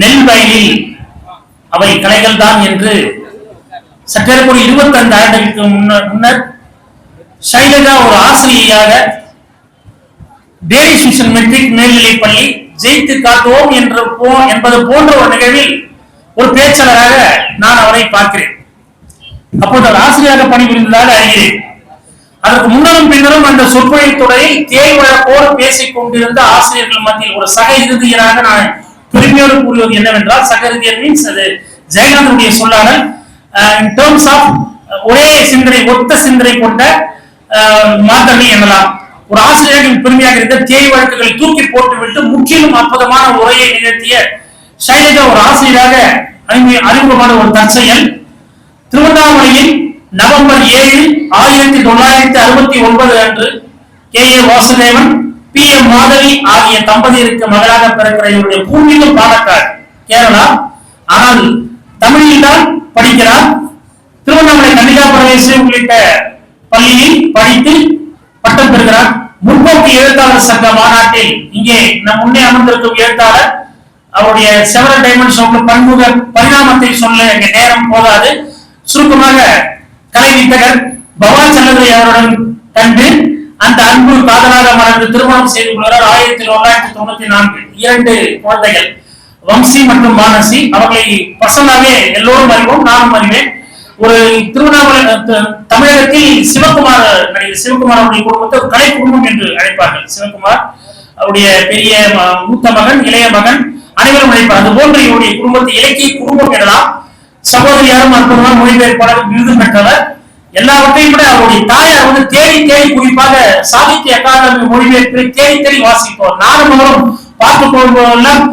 நெல் வயலில் அவை கலைகள் தான் என்று சற்றேறக்குரிய 25 ஆண்டுகளுக்கு முன்னர் ஷைலஜா ஒரு ஆசிரியையாக டேனிஷ் மிஷன் மெட்ரிக் மேல்நிலைப் பள்ளி ஜெயித்து காட்டுவோம் என்பது போன்ற ஒரு நிகழ்வில் ஒரு பேச்சாளராக நான் அவரை பார்க்கிறேன். அப்போது அவர் ஆசிரியராக பணிபுரிந்ததாக அறிகிறேன். அதற்கு முன்னரும் பின்னரும் அந்த சொற்பொழிவு தொடரை தேய்வழக்கோடு பேசிக் கொண்டிருந்த ஆசிரியர்கள் மத்தியில் ஒரு சக இறுதியராக நான் பெருமையோடு கூறுவது என்னவென்றால், சக இறுதியர் மீன்ஸ் அது ஜெயகாந்தனுடைய சொல்லாடல் in terms of ஒரே சிந்தனை, ஒத்த சிந்தனை கொண்ட மாற்றங்கள் எனலாம். ஒரு ஆசிரியரின் பெருமையாக இருந்த தேய் வழக்குகளை தூக்கி போட்டுவிட்டு முற்றிலும் அற்புதமான உரையை நிகழ்த்திய ஷைலஜா ஒரு ஆசிரியராக அறிமுகமான ஒரு தற்செயல். திருவண்ணாமலையில் நவம்பர் 7, 1969 அன்று K.A. வாசுதேவன், P.M. மாதவி ஆகிய தம்பதியருக்கு மகளாக பிறக்கிற இவருடைய பூர்வீகம் பாலக்காடு, கேரளா. ஆனால் தமிழில் தான் படிக்கிறார். திருவண்ணாமலை கன்னிகா பரமேஸ்வரி உள்ளிட்ட பள்ளியில் படித்து பட்டம் பெறுகிறார். முற்போக்கு எழுத்தாளர் சங்க மாநாட்டில் இங்கே நம் முன்னே அமர்ந்திருக்கும் எழுத்தாளர் அவருடைய செவரல் டைமென்ஷன் பன்முக பரிணாமத்தை சொல்ல நேரம் போதாது. சுருக்கமாக கலை வித்தகர் பவான் சந்திரதுரை அவருடன் கண்டு அந்த அன்பு காதலாக மறந்து திருமணம் செய்து கொள்கிறார். 1994 2 குழந்தைகள், வம்சி மற்றும் மானசி. அவர்களை பர்சனலாகவே எல்லோரும் அறிவோம், நானும் அறிவேன். ஒரு திருவண்ணாமலை தமிழகத்தில் சிவகுமார் அவருடைய குடும்பத்தை ஒரு கலை குடும்பம் என்று அழைப்பார்கள். சிவகுமார் அவருடைய பெரிய மூத்த மகன், இளைய மகன் அனைவரும் அழைப்பார். அது போன்ற இவருடைய குடும்பத்தை இலக்கிய குடும்பம் எனலாம். சகோதரியாரும் அற்புதமான மொழிபெயர்ப்பாளர் விருது பெற்றவர். எல்லாவற்றையும் விட அவருடைய தாயார் தேடி தேடி, குறிப்பாக சாகித்ய அகாதமி மொழிபெயர்ப்பை தேடி தேடி வாசிப்பவர். நானும் அவரும் பார்த்துக் கொள்வதெல்லாம்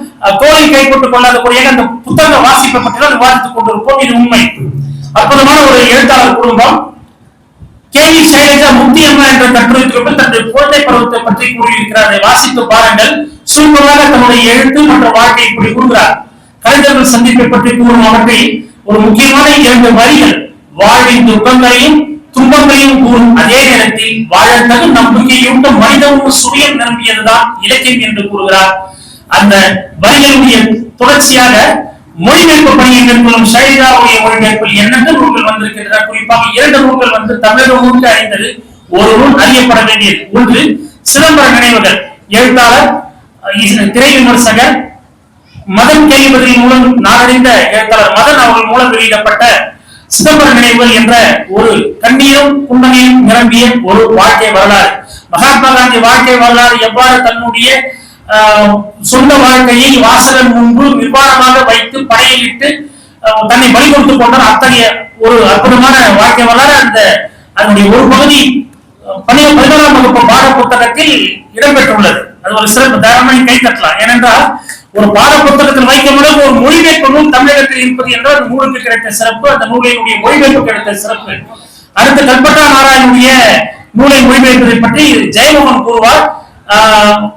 தோலை கைப்பற்றுக் கொள்ளாதக்கூடிய அந்த புத்தக வாசிப்பை பற்றி விவாதித்துக் கொண்டிருப்போம். இது உண்மை. அற்புதமான ஒரு எழுத்தாளர் குடும்பம். K.V. ஷைலஜா முக்தியம்மா என்ற கட்டுரைக்கு தன்னுடைய குழந்தை பருவத்தை பற்றி கூறியிருக்கிறார். அதை வாசித்து பாருங்கள். சுருக்கமாக தன்னுடைய எழுத்து மற்றும் வாழ்க்கை இப்படி கூறுகிறார். கலைஞர்கள் சந்திப்பை பற்றி கூறும் அவற்றில் ஒரு முக்கியமான 2 வரிகள் வாழ்வின் துக்கங்களையும் துன்பங்களையும் கூறும் அதே நேரத்தில் வாழத்தகு நம்பிக்கையூட்டும் மனிதமும் சுயம் நிரம்பியதுதான் இலக்கியம் என்று கூறுகிறார். அந்த வரிகளுடைய தொடர்ச்சியாக மொழிபெயர்ப்பு பணியை மேற்கொள்ளும் ஷைலஜாவுடைய மொழிபெயர்ப்பில் எண்ணற்ற நூல்கள் வந்திருக்கின்றன. குறிப்பாக 2 நூல்கள் தமிழக நூலுக்கு அறிந்தது. ஒரு நூல் அறியப்பட வேண்டியது. ஒன்று சிதம்பர நினைவுகள். எழுத்தாளர், திரை விமர்சகர் மதன் கேள்விபதியின் மூலம் நாடறிந்த எழுத்தாளர் மதன் அவர்கள் மூலம் வெளியிடப்பட்ட சிதம்பர நினைவுகள் என்ற ஒரு கண்ணீரும் புன்னகையும் நிரம்பிய ஒரு வாழ்க்கை வரலாறு. மகாத்மா காந்தி வாழ்க்கை வரலாறு எவ்வாறு தன்னுடைய சொந்த வாழ்க்கையை வாசகன் முன்பு நிர்வாணமாக வைத்து படையிலிட்டு தன்னை பலி கொடுத்துக் கொண்டார். அத்தகைய ஒரு அற்புதமான வாழ்க்கை வரலாறு அதனுடைய ஒரு பகுதி 11ஆம் வகுப்பு பாட புத்தகத்தில் இடம்பெற்றுள்ளது. அது ஒரு சிறப்பு. தாராளமாக கை தட்டலாம். ஏனென்றால் ஒரு பாட புத்தகத்தில் வைக்கும் அளவு ஒரு மொழிபெயர்ப்பு நூல் தமிழகத்தில் இருப்பது என்றால் அந்த நூலுக்கு கிடைத்த சிறப்பு, அந்த நூலினுடைய மொழிபெயர்ப்பு கிடைத்த சிறப்பு. அடுத்து கல்பட்டா நாராயணனுடைய நூலை மொழிபெயர்ப்பதை பற்றி ஜெயமோகன் கூறுவார்.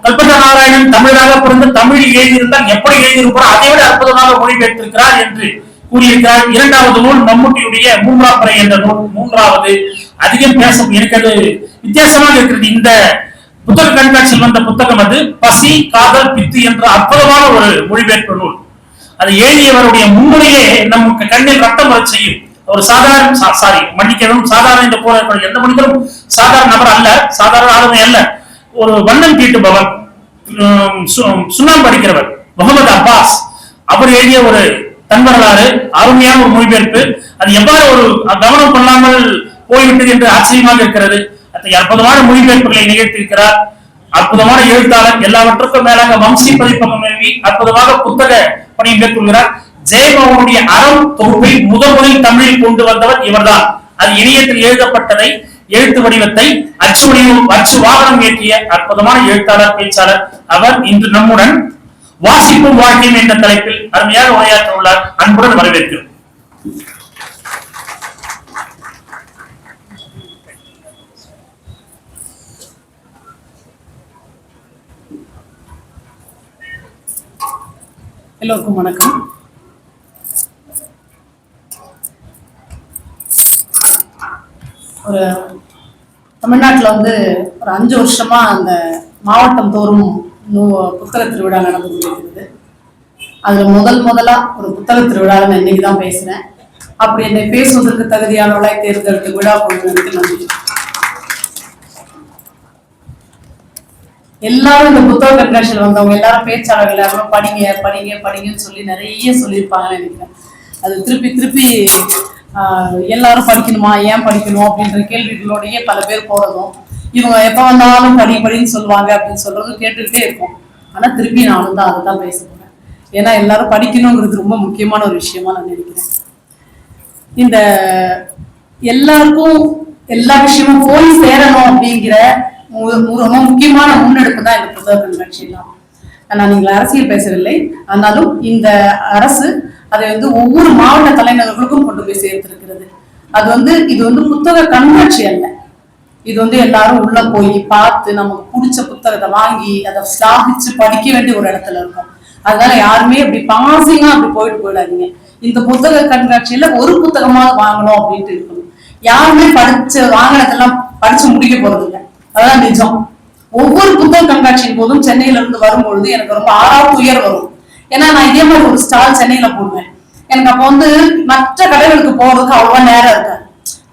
கல்பட்டா நாராயணன் தமிழராக பிறந்து தமிழில் எழுதியிருந்தால் எப்படி எழுதியிருப்பார், அதை விட அற்புதமாக மொழிபெயர்த்திருக்கிறார் என்று கூறியிருக்கிறார். 2வது நூல் மம்முட்டியுடைய 3ஆம் படை என்ற நூல். 3வது அதிகம் பேச எனக்கு அது வித்தியாசமாக இருக்கிறது. இந்த புத்தக கண்காட்சியில் வந்த புத்தகம் அது பசி காதல் பித்து என்ற அற்புதமான ஒரு மொழிபெயர்ப்பு நூல். அது எழுதியவருடைய முன்னுரையே நமக்கு கண்ணில் ரத்தம் வர செய்யும். ஒரு சாதாரண சாதாரண இந்த போல எந்த மனிதரும் சாதாரண நபர் அல்ல, சாதாரண ஆளுமை அல்ல. ஒரு வண்ணம் தீட்டுபவர், சுண்ணாம்பு அடிக்கிறவர் முகமது அப்பாஸ், அவர் எழுதிய ஒரு தன் வரலாறு, அருமையான ஒரு மொழிபெயர்ப்பு. அது எவ்வாறு ஒரு கவனம் கொள்ளாமல் போய்விட்டது என்று ஆச்சரியமாக இருக்கிறது. அற்புதமான மொழிபெயர்ப்புகளை நிகழ்த்தியிருக்கிறார். அற்புதமான எழுத்தாளர். எல்லாவற்றுக்கும் மேலாக வம்சி பதிப்பகம் எழுதி அற்புதமாக புத்தக பணியை மேற்கொள்கிறார். ஜெயமோகனுடைய அறம் தொகுப்பை முதலில் தமிழில் கொண்டு வந்தவர் இவர்தான். அது இணையத்தில் எழுதப்பட்டதை, எழுத்து வடிவத்தை அச்சு வாகனம் ஏற்றிய அற்புதமான எழுத்தாளர், பேச்சாளர். அவர் இன்று நம்முடன் வாசிப்பும் வாழ்க்கையும் என்ற தலைப்பில் அருமையாக உரையாற்ற உள்ளார். அன்புடன் வரவேற்கிறோம். எல்லோருக்கும் வணக்கம். ஒரு தமிழ்நாட்டில் ஒரு 5 வருஷமா அந்த மாவட்டம் தோறும் புத்தக திருவிழா நடந்து கொண்டிருக்கிறது. அதுல முதலா ஒரு புத்தக திருவிழாவில் நான் இன்னைக்குதான் பேசுறேன். அப்படி என்னை பேசுவதற்கு தகுதியானவளாய் தேர்ந்தெடுத்து விழா கொள்வதற்கு நன்றி. எல்லாரும் இந்த புத்தக கண்காட்சியில் வந்தவங்க எல்லாரும் பேச்சாளர்கள் எல்லாரும் படிங்க படிங்க படிங்கன்னு சொல்லி நிறைய சொல்லியிருப்பாங்கன்னு நினைக்கிறேன். அது திருப்பி திருப்பி எல்லாரும் படிக்கணுமா, ஏன் படிக்கணும் அப்படின்ற கேள்விகளோடயே பல பேர் போறதும், இவங்க எப்ப வந்தாலும் படின்னு சொல்லுவாங்க அப்படின்னு சொல்றதும் கேட்டுக்கிட்டே இருக்கும். ஆனா திருப்பி நானும் தான் அதை தான் பேச போறேன். ஏன்னா எல்லாரும் படிக்கணுங்கிறது ரொம்ப முக்கியமான ஒரு விஷயமா நான் நினைக்கிறேன். இந்த எல்லாருக்கும் எல்லா விஷயமும் போய் சேரணும் அப்படிங்கிற ரொம்ப முக்கியமான முன்னெடுப்பு தான் இந்த புத்தக கண்காட்சியெல்லாம். நான் நீங்கள் அரசியல் பேசவில்லை, ஆனாலும் இந்த அரசு அதை வந்து ஒவ்வொரு மாவட்ட தலைநகர்களுக்கும் கொண்டு போய் சேர்த்திருக்கிறது. இது வந்து புத்தக கண்காட்சி அல்ல, இது வந்து எல்லாரும் உள்ள போய் பார்த்து நமக்கு பிடிச்ச புத்தகத்தை வாங்கி அதை ஸ்லாகிச்சு படிக்க வேண்டிய ஒரு இடத்துல இருக்கும். அதனால யாருமே அப்படி பாசிங்கா அப்படி போயிடாதீங்க. இந்த புத்தக கண்காட்சியில ஒரு புத்தகமாவது வாங்கணும் அப்படின்ட்டு இருக்கணும். யாருமே வாங்கினதெல்லாம் படிச்சு முடிக்க போறது இல்லை, அதான் நிஜம். ஒவ்வொரு புத்தக கண்காட்சியின் போதும் சென்னையில இருந்து வரும்பொழுது எனக்கு ரொம்ப துயர் வரும். ஏன்னா நான் இதே மாதிரி ஒரு ஸ்டால் சென்னையில போடுவேன். எனக்கு அப்ப வந்து மற்ற கடைகளுக்கு போறதுக்கு அவ்வளவா நேரம் இருக்காது,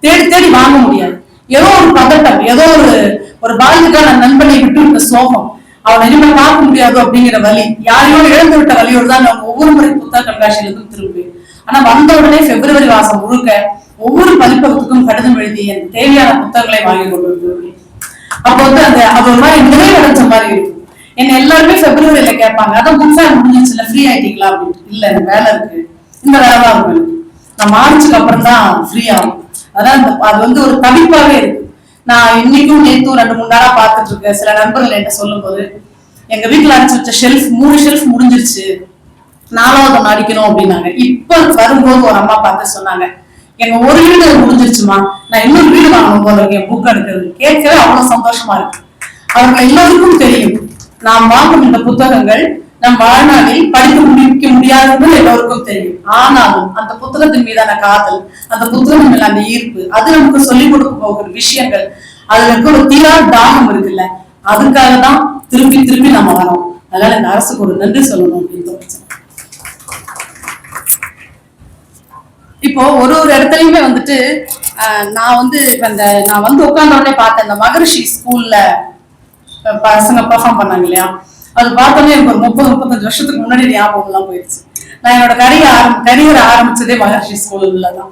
தேடி தேடி வாங்க முடியாது. ஏதோ ஒரு பதட்டம், ஏதோ ஒரு பாதிக்கான நண்பனை விட்டு விட்ட சோகம், அவனை இனிமேல் பார்க்க முடியாது அப்படிங்கிற வலி, யாரையோ இழந்து விட்ட வலியோடு தான் நான் ஒவ்வொரு முறை புத்தக கண்காட்சியில இருந்து திரும்புவேன். ஆனா வந்த உடனே பிப்ரவரி மாசம் முழுக்க ஒவ்வொரு பதிப்பகத்துக்கும் கடிதம் எழுதி எனக்கு தேவையான புத்தகங்களை வாங்கி கொண்டு வருவேன். அப்போ வந்து அது ஒரு மாதிரி நிறைவடைஞ்ச மாதிரி இருக்கும். என்ன எல்லாருமே பிப்ரவரியில கேட்பாங்க, அதான் புக் ஃபேர் முடிஞ்சிச்சுல, ஃப்ரீ ஆயிட்டீங்களா அப்படின்ட்டு. இல்ல எனக்கு வேலை இருக்கு, இந்த வேலை தான் இருக்கும், நான் மார்ச்சுக்கு அப்புறம் தான் ஃப்ரீ ஆகும். அதான் அது வந்து ஒரு தவிப்பாவே இருக்கு. நான் இன்னைக்கும் நேற்றும் 2-3 நாளா பார்த்துட்டு இருக்கேன். சில நண்பர்கள் என்ன சொல்லும் போது, எங்க வீட்டுல அடிச்சு வச்ச ஷெல்ஃப் 3 ஷெல்ஃப் முடிஞ்சிருச்சு, 4வது ஒண்ணு அடிக்கணும் அப்படின்னாங்க. இப்ப வரும்போது ஒரு அம்மா பார்த்து சொன்னாங்க, எங்க ஒரு வீடு முடிஞ்சிருச்சுமா, நான் இன்னொரு வீடு வாங்கணும் போல இருக்கேன் புக் எடுக்கிறது. கேட்கவே அவ்வளவு சந்தோஷமா இருக்கு. அவர்கள் எல்லோருக்கும் தெரியும் நாம் வாங்கும் இந்த புத்தகங்கள் நம் வாழ்நாளில் படித்து முடிக்க முடியாதுன்னு எல்லோருக்கும் தெரியும். ஆனாலும் அந்த புத்தகத்தின் மீதான காதல், அந்த புத்தகம் மேல அந்த ஈர்ப்பு, அது நமக்கு சொல்லிக் கொடுக்க போகிற விஷயங்கள், அதுல இருக்க ஒரு தீரா தாகம் இருக்குல்ல, அதுக்காக தான் திருப்பி திருப்பி நம்ம வரோம். அதனால இந்த அரசுக்கு ஒரு நன்றி சொல்லணும் அப்படின்னு தோணுச்சு. இப்போ ஒரு இடத்துலயுமே வந்துட்டு நான் வந்து உட்கார்ந்த உடனே பார்த்தேன், இந்த மகரிஷி ஸ்கூல்ல பசங்க பெர்ஃபார்ம் பண்ணாங்க இல்லையா, அது பார்த்தோன்னே எனக்கு ஒரு 30-35 வருஷத்துக்கு முன்னாடி ஞாபகம் எல்லாம் போயிடுச்சு. நான் என்னோட கரியர் ஆரம்பிச்சதே மகரிஷி ஸ்கூல்ல தான்,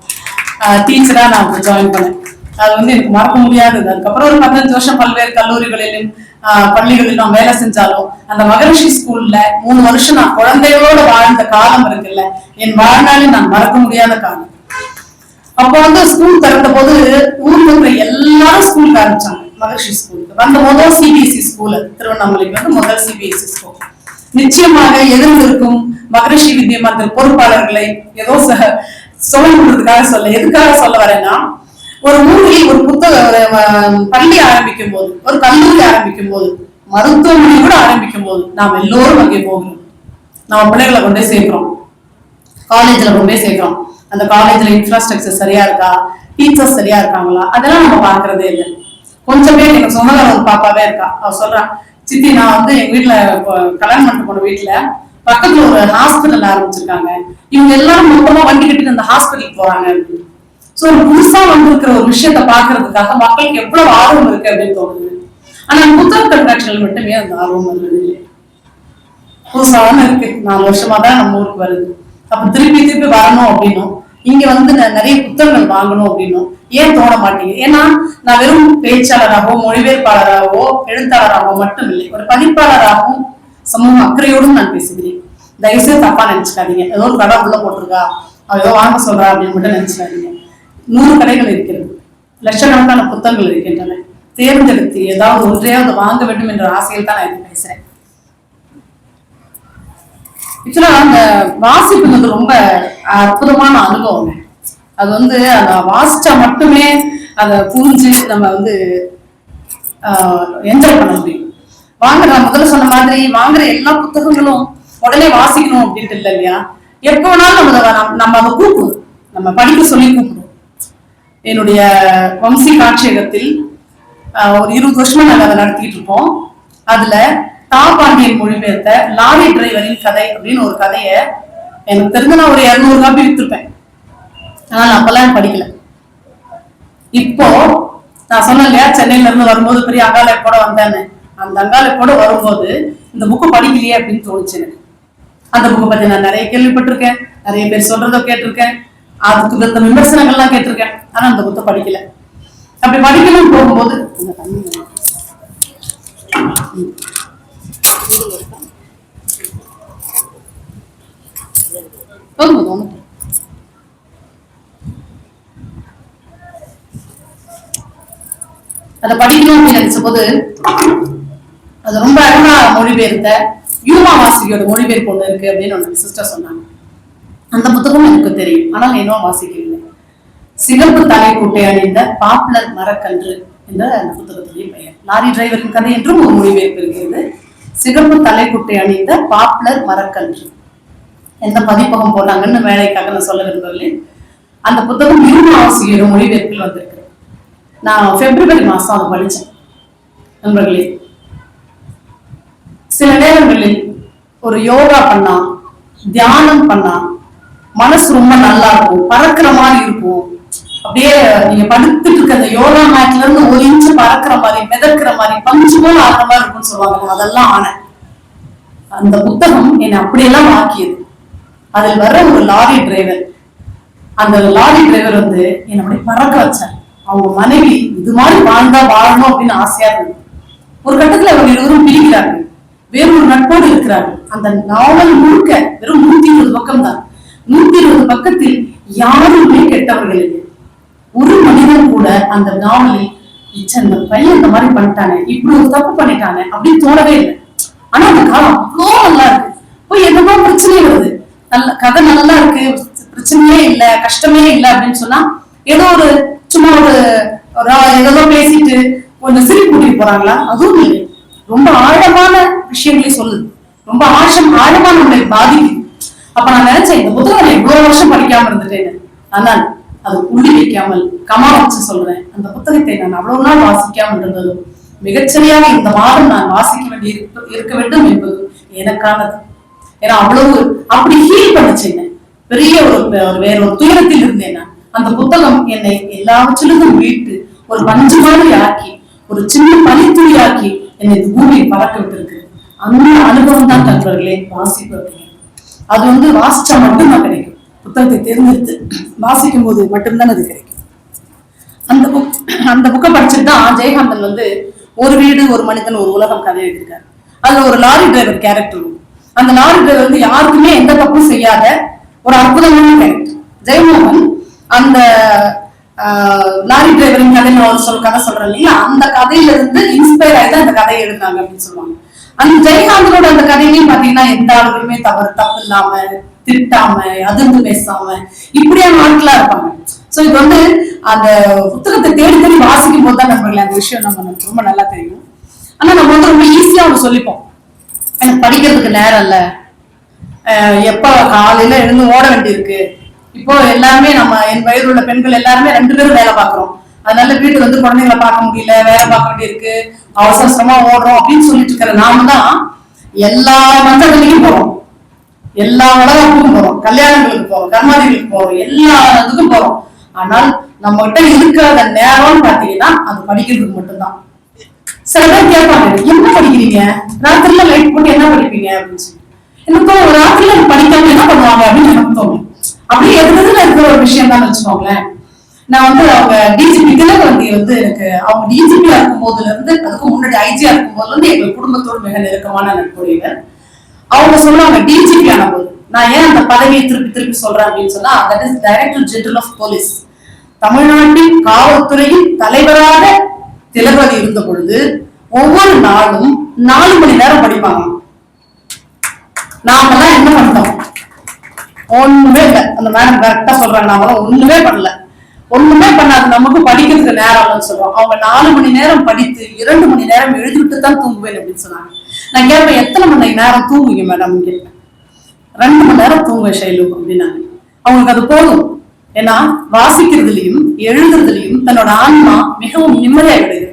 டீச்சரா நான் ஜாயின் பண்ணேன். அது வந்து எனக்கு மறக்க முடியாதது. அதுக்கப்புறம் ஒரு 15 வருஷம் பல்வேறு கல்லூரிகளிலும் பள்ளிகளிலும் நான் வேலை செஞ்சாலும் அந்த மகரிஷி ஸ்கூல்ல 3 வருஷம் நான் குழந்தையோட வாழ்ந்த காலம் இருக்குல்ல, என் வாழ்நாளில் நான் மறக்க முடியாத காலம். அப்போ வந்து ஸ்கூல் திறந்த போது ஊர்ல இருக்கிற எல்லாரும் ஸ்கூலுக்கு ஆரம்பிச்சாங்க. மகரிஷி ஸ்கூலுக்கு வந்த முதல் சிபிஎஸ்இ ஸ்கூல், திருவண்ணாமலைக்கு வந்து முதல் சிபிஎஸ்இ ஸ்கூல். நிச்சயமாக எதிர்ந்திருக்கும் மகரிஷி வித்யா மந்திர் பொறுப்பாளர்களை ஏதோ சொல்ல எதுக்காக சொல்ல வரேன்னா, ஒரு ஊரில் ஒரு பள்ளி ஆரம்பிக்கும் போது, ஒரு கல்லூரி ஆரம்பிக்கும் போது, மருத்துவமனை கூட ஆரம்பிக்கும் போது நாம் எல்லோரும் அங்கே போகிறோம். நம்ம பிள்ளைகளை கொண்டே சேர்க்கிறோம், காலேஜ்ல கொண்டே சேர்க்கிறோம். அந்த காலேஜ்ல இன்ஃப்ராஸ்ட்ரக்சர் சரியா இருக்கா, டீச்சர்ஸ் சரியா இருக்காங்களா, அதெல்லாம் நம்ம பாக்குறதே இல்லை. கொஞ்சம் பேர் எனக்கு சொந்தக்கார ஒரு பாப்பாவே இருக்கா, அவ சொல்றான், சித்தி நான் வந்து எங்க வீட்டுல கல்யாணம் பண்ணிட்டு போன வீட்டுல பக்கத்துல ஒரு ஹாஸ்பிட்டல் ஆரம்பிச்சிருக்காங்க, இவங்க எல்லாரும் மொத்தமா வண்டி கட்டிட்டு அந்த ஹாஸ்பிட்டலுக்கு போறாங்க அப்படின்னு. சோ புதுசா வந்திருக்கிற ஒரு விஷயத்த பாக்குறதுக்காக மக்களுக்கு எவ்வளவு ஆர்வம் இருக்கு அப்படின்னு தோணுது. ஆனா புத்தக கண்காட்சிகள் மட்டுமே அந்த ஆர்வம் வருது இல்லை, புதுசாக இருக்கு. 4 வருஷமா தான் நம்ம ஊருக்கு வருது. அப்ப திருப்பி வரணும் அப்படின்னும், இங்க வந்து நிறைய புத்தகங்கள் வாங்கணும் அப்படின்னும் ஏன் தோண மாட்டேங்குது? ஏன்னா நான் வெறும் பேச்சாளராகவோ மொழிபெயர்ப்பாளராகவோ எழுத்தாளராகவோ மட்டும் இல்லை, ஒரு பதிப்பாளராகவும் சமூக அக்கறையோடும் நான் பேசுகிறேன். தயவுசெய்து தப்பா நினைச்சுக்காதீங்க. ஏதோ ஒரு கடை உள்ள போட்டிருக்கா, அவ ஏதோ வாங்க சொல்றா அப்படின்னு மட்டும் நினைச்சுக்காதீங்க. 100 கடைகள் இருக்கிறது, லட்சக்கணக்கான புத்தகங்கள் இருக்கின்றன. தேர்ந்தெடுத்து ஏதாவது ஒன்றையாவது வாங்க வேண்டும் என்ற ஆசையில் தான் நான் இது பேசுறேன். ஆக்சுவலா அந்த வாசிப்புங்கிறது ரொம்ப அற்புதமான அனுபவம். அது வந்து அதை வாசிச்சா மட்டுமே அதை புரிஞ்சு நம்ம வந்து என்ஜாய் பண்ண முடியும். நான் முதல்ல சொன்ன மாதிரி வாங்குற எல்லா புத்தகங்களும் உடனே வாசிக்கணும் அப்படின்ட்டு இல்லை இல்லையா, எப்போ வேணாலும் நம்ம அதை கூப்பிடுவோம், நம்ம படிக்க சொல்லி கூப்பிடுவோம். என்னுடைய வம்சி காட்சியகத்தில் ஒரு 20 வருஷமா நாங்கள் அதை நடத்திட்டு இருக்கோம். அதுல பாண்டியன் மொழிபெயர்த்த லாரி டிரைவரின் கதை அப்படின்னு ஒரு கதையை எனக்கு தெரிஞ்ச நான் ஒரு 200 காப்பி வித்துருப்பேன். ஆனா நான் அப்பெல்லாம் படிக்கல. இப்போ நான் சொன்னேன் இல்லையா, சென்னையில இருந்து வரும்போது பெரிய அங்காளைப்போட வந்தேன்னு. அந்த அங்காளைப்போட வரும்போது இந்த புக்கு படிக்கலையே அப்படின்னு தோணுச்சு எனக்கு. அந்த புக்கை பத்தி நான் நிறைய கேள்விப்பட்டிருக்கேன், நிறைய பேர் சொல்றதோ கேட்டிருக்கேன், அதுக்கு இந்த விமர்சனங்கள்லாம் கேட்டிருக்கேன். ஆனா அந்த புக்கை படிக்கல. அப்படி படிக்கணும்னு போகும்போது அதை படிக்கணும் அப்படின்னு நினைச்ச போது அது ரொம்ப அழகா மொழிபெயர்த்த யூமா வாசிக்கியோட மொழிபெயர்ப்பு ஒண்ணு இருக்கு அப்படின்னு ஒண்ணு சிஸ்டர் சொன்னாங்க. அந்த புத்தகம் எனக்கு தெரியும், ஆனால் இன்னும் வாசிக்கவில்லை. சிகப்பு தலைக்கூட்டை அணிந்த பாப்புலர் மரக்கன்று என்ற அந்த புத்தகத்துடைய பெயர். லாரி டிரைவரின் கதை என்றும் ஒரு மொழிபெயர்ப்பு இருக்கிறது. சிகப்பு தலைக்குட்டை அணிந்த பாப்புலர் மரக்கன்று. எந்த பதிப்பகம் போட்டாங்கன்னு வேலைக்காக நான் சொல்ல விரும்பவில்லை. அந்த புத்தகம் யூமா வாசிக்கியோட மொழிபெயர்ப்பில் வந்திருக்கு. நான் பிப்ரவரி மாசம் அதை படிச்சேன். நண்பர்களே, சில நேரங்களில் ஒரு யோகா பண்ணா, தியானம் பண்ணா மனசு ரொம்ப நல்லா இருக்கும், பறக்கிற மாதிரி இருக்கும். அப்படியே நீங்க படுத்துட்டு இருக்க அந்த யோகா மேட்ல இருந்து 1 இன்ச் பறக்கிற மாதிரி, மிதக்கிற மாதிரி, பஞ்சு போல ஆடுற மாதிரி இருக்கும்னு சொல்லுவாங்க. அதெல்லாம் ஆன அந்த புத்தகம் என்னை அப்படியெல்லாம் ஆக்கியது. அதில் வர ஒரு லாரி டிரைவர், அந்த லாரி டிரைவர் வந்து என்னை அப்படி பறக்க வச்சார். அவங்க மனைவி இது மாதிரி வாழ்ந்தா வாழணும் அப்படின்னு ஆசையா இருந்தது. ஒரு கட்டத்துல அவங்க இருவரும் பிரிக்கிறார்கள், வேறொரு நட்போடு இருக்கிறார்கள். அந்த நாவல் முழுக்க வெறும் 120 பக்கம் தான். 120 பக்கத்தில் யாருமே கெட்டவர்கள் இல்லை. ஒரு மனிதன் கூட அந்த நாவலில் இந்த பையன் இந்த மாதிரி பண்ணிட்டானே, இப்படி ஒரு தப்பு பண்ணிட்டானே அப்படின்னு தோணவே இல்லை. ஆனா அந்த காலம் அவ்வளோ நல்லா இருக்கு. போய் என்னமோ பிரச்சனையே வருது, நல்ல கதை நல்லா இருக்கு, பிரச்சனையே இல்லை, கஷ்டமே இல்லை அப்படின்னு சொன்னா ஏதோ ஒரு சும்மா ஒரு ஏதோ பேசிட்டு கொஞ்சம் சிரிப்பு கூட்டிட்டு போறாங்களா? அதுவும் இல்லை. ரொம்ப ஆழமான விஷயங்களையும் சொல்லுது, ரொம்ப ஆழமா நம்மளை பாதிக்குது. அப்ப நான் நினைச்சேன், இந்த புத்தகம் நான் இவ்வளவு வருஷம் படிக்காம இருந்துட்டேன்னு. ஆனால் அது புள்ளி வைக்காமல் கமா வச்சு சொல்றேன், அந்த புத்தகத்தை நான் அவ்வளவு நாள் வாசிக்காமல் இருந்ததும் மிகச்சரியாக இந்த மாதம் நான் வாசிக்க வேண்டி இருக்க வேண்டும் என்பது எனக்கானது. ஏன்னா அவ்வளவு அப்படி ஹீல் பண்ணிச்சேன். பெரிய வேற ஒரு துயரத்தில் இருந்தேன் நான். அந்த புத்தகம் என்னை எல்லாவற்றிலும் மீட்டு ஒரு பஞ்சு மாதிரி ஆக்கி, ஒரு சின்ன பனித்துளி ஆக்கி என்னை இந்த பூமியை பறக்க விட்டு இருக்கு. அந்த அனுபவம் தான் நண்பர்களே வாசிப்பு அப்படிங்கிறது. அது வந்து வாசிச்சா மட்டும்தான் கிடைக்கும். புத்தகத்தை தேர்ந்தெடுத்து வாசிக்கும் போது மட்டும்தான் அது கிடைக்கும். அந்த புக்கை படிச்சுட்டு தான் ஜெயகாந்தன் வந்து ஒரு வீடு ஒரு மனிதன் ஒரு உலகம் கதை எழுதியிருக்காரு. அதுல ஒரு லாரி டிரைவர் கேரக்டர். அந்த லாரி டிரைவர் வந்து யாருக்குமே எந்த தப்பும் செய்யாத ஒரு அற்புதமான கேரக்டர். ஜெயமோகன் அந்த லாரி டிரைவரின் கதை நான் கதை சொல்றேன் இல்லையா, அந்த கதையில இருந்து இன்ஸ்பயர் ஆகி அந்த கதையை எழுதுனாங்க அப்படின்னு சொல்லுவாங்க. அந்த ஜெயகாந்தனோட அந்த கதையிலையும் பாத்தீங்கன்னா எந்த ஆளுக்குமே தப்பு இல்லாம, திட்டாம, அதிர்ந்து பேசாம இப்படியான ஆட்களா இருப்பாங்க. சோ இது வந்து அந்த புத்தகத்தை தேடி தேடி வாசிக்கும் போது தான் நம்மள அந்த விஷயம் நம்ம ரொம்ப நல்லா தெரியும். ஆனா நம்ம வந்து ரொம்ப ஈஸியா அவங்க சொல்லிப்போம், எனக்கு படிக்கிறதுக்கு நேரம் இல்ல, எப்ப காலையில எழுந்து ஓட வேண்டியிருக்கு. இப்போ எல்லாருமே நம்ம என் வயது உள்ள பெண்கள் எல்லாருமே 2 பேரும் வேலை பார்க்கிறோம். அதனால வீட்டுக்கு வந்து குழந்தைங்களை பார்க்க முடியல, வேலை பார்க்க வேண்டியிருக்கு, அவசரமா ஓடுறோம் அப்படின்னு சொல்லிட்டு இருக்கிற நாம தான் எல்லா மந்தகளையும் போறோம், எல்லா வளர்ப்புக்கும் போறோம், கல்யாணங்களுக்கு போறோம், கர்மாதிகளுக்கு போறோம், எல்லா இதுக்கும் போறோம். ஆனால் நம்ம கிட்ட இருக்கிற நேரம்னு பாத்தீங்கன்னா அது படிக்கிறதுக்கு மட்டும்தான். சில பேர் கேட்பாங்க, என்ன படிக்கிறீங்க, ராத்திரில லைட் போட்டு என்ன படிப்பீங்க அப்படின்னு சொல்லி. எனக்கு ஒரு ராத்திரில படிக்காம என்ன பண்ணுவாங்க அப்படின்னு எனக்கு தோணும். அப்படியே எதுல இருக்கிற ஒரு விஷயம் தான் வச்சுக்கோங்களேன். நான் வந்து அவங்க டிஜிபி திலகவந்தி வந்து எனக்கு அவங்க டிஜிபியா இருக்கும் போதுல இருந்து, அதுக்கு முன்னாடி ஐஜியா இருக்கும் போதுல இருந்து எங்க குடும்பத்தோடு மிக நெருக்கமான நட்புடையவர். அவங்க சொல்லுவாங்க, டிஜிபி ஆன போது நான் ஏன் அந்த பதவியை திருப்பி சொல்றேன் அப்படின்னு சொன்னா, that is director general of police. தமிழ்நாட்டின் காவல்துறையின் தலைவராக திலகவதி இருந்த பொழுது ஒவ்வொரு நாளும் 4 மணி நேரம் படிப்பாங்க. நாமெல்லாம் என்ன பண்ணோம்? ஒண்ணுமே இல்லை. அந்த மேடம் கரெக்டா சொல்றாங்க, நாமெல்லாம் ஒண்ணுமே பண்ணல, ஒண்ணுமே பண்ணாது, நமக்கு படிக்கிறதுக்கு நேரம் சொல்றோம். அவங்க 4 மணி நேரம் படித்து 2 மணி நேரம் எழுதிவிட்டு தான் தூங்குவேன் அப்படின்னு சொன்னாங்க. நான் கேட்பேன், எத்தனை மணி நேரம் தூங்குவீங்க மேடம் கேட்பேன். 2 மணி நேரம் தூங்குவேன் ஷைலு அப்படின்னாங்க. அவங்களுக்கு அது போதும். ஏன்னா வாசிக்கிறதுலயும் எழுதுறதுலயும் தன்னோட ஆன்மா மிகவும் நிம்மதியாகிறது,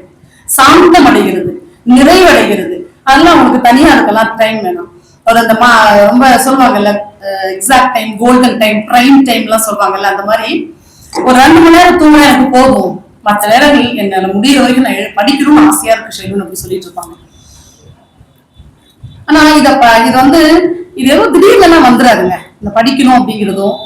சாந்தம் அடைகிறது, நிறைவடைகிறது. அதெல்லாம் அவங்களுக்கு தனியா இருக்கலாம் டைம் வேணும். ஒரு அந்த ரொம்ப சொல்லுவாங்கல்ல exact time, golden time, prime time எல்லாம் சொல்லுவாங்கல்ல, அந்த மாதிரி ஒரு 2 மணி நேரம் தூங்க எனக்கு போதும், மற்ற நேரங்கள் என்னால முடிகிற வரைக்கும் நான் படிக்கணும்னு ஆசையா இருக்கு ஷெல்வன் அப்படி சொல்லிட்டு இருப்பாங்க. ஆனா இது வந்து இது எவ்வளவு திடீர்னு வந்துடாதுங்க. இந்த படிக்கணும் அப்படிங்கிறதும்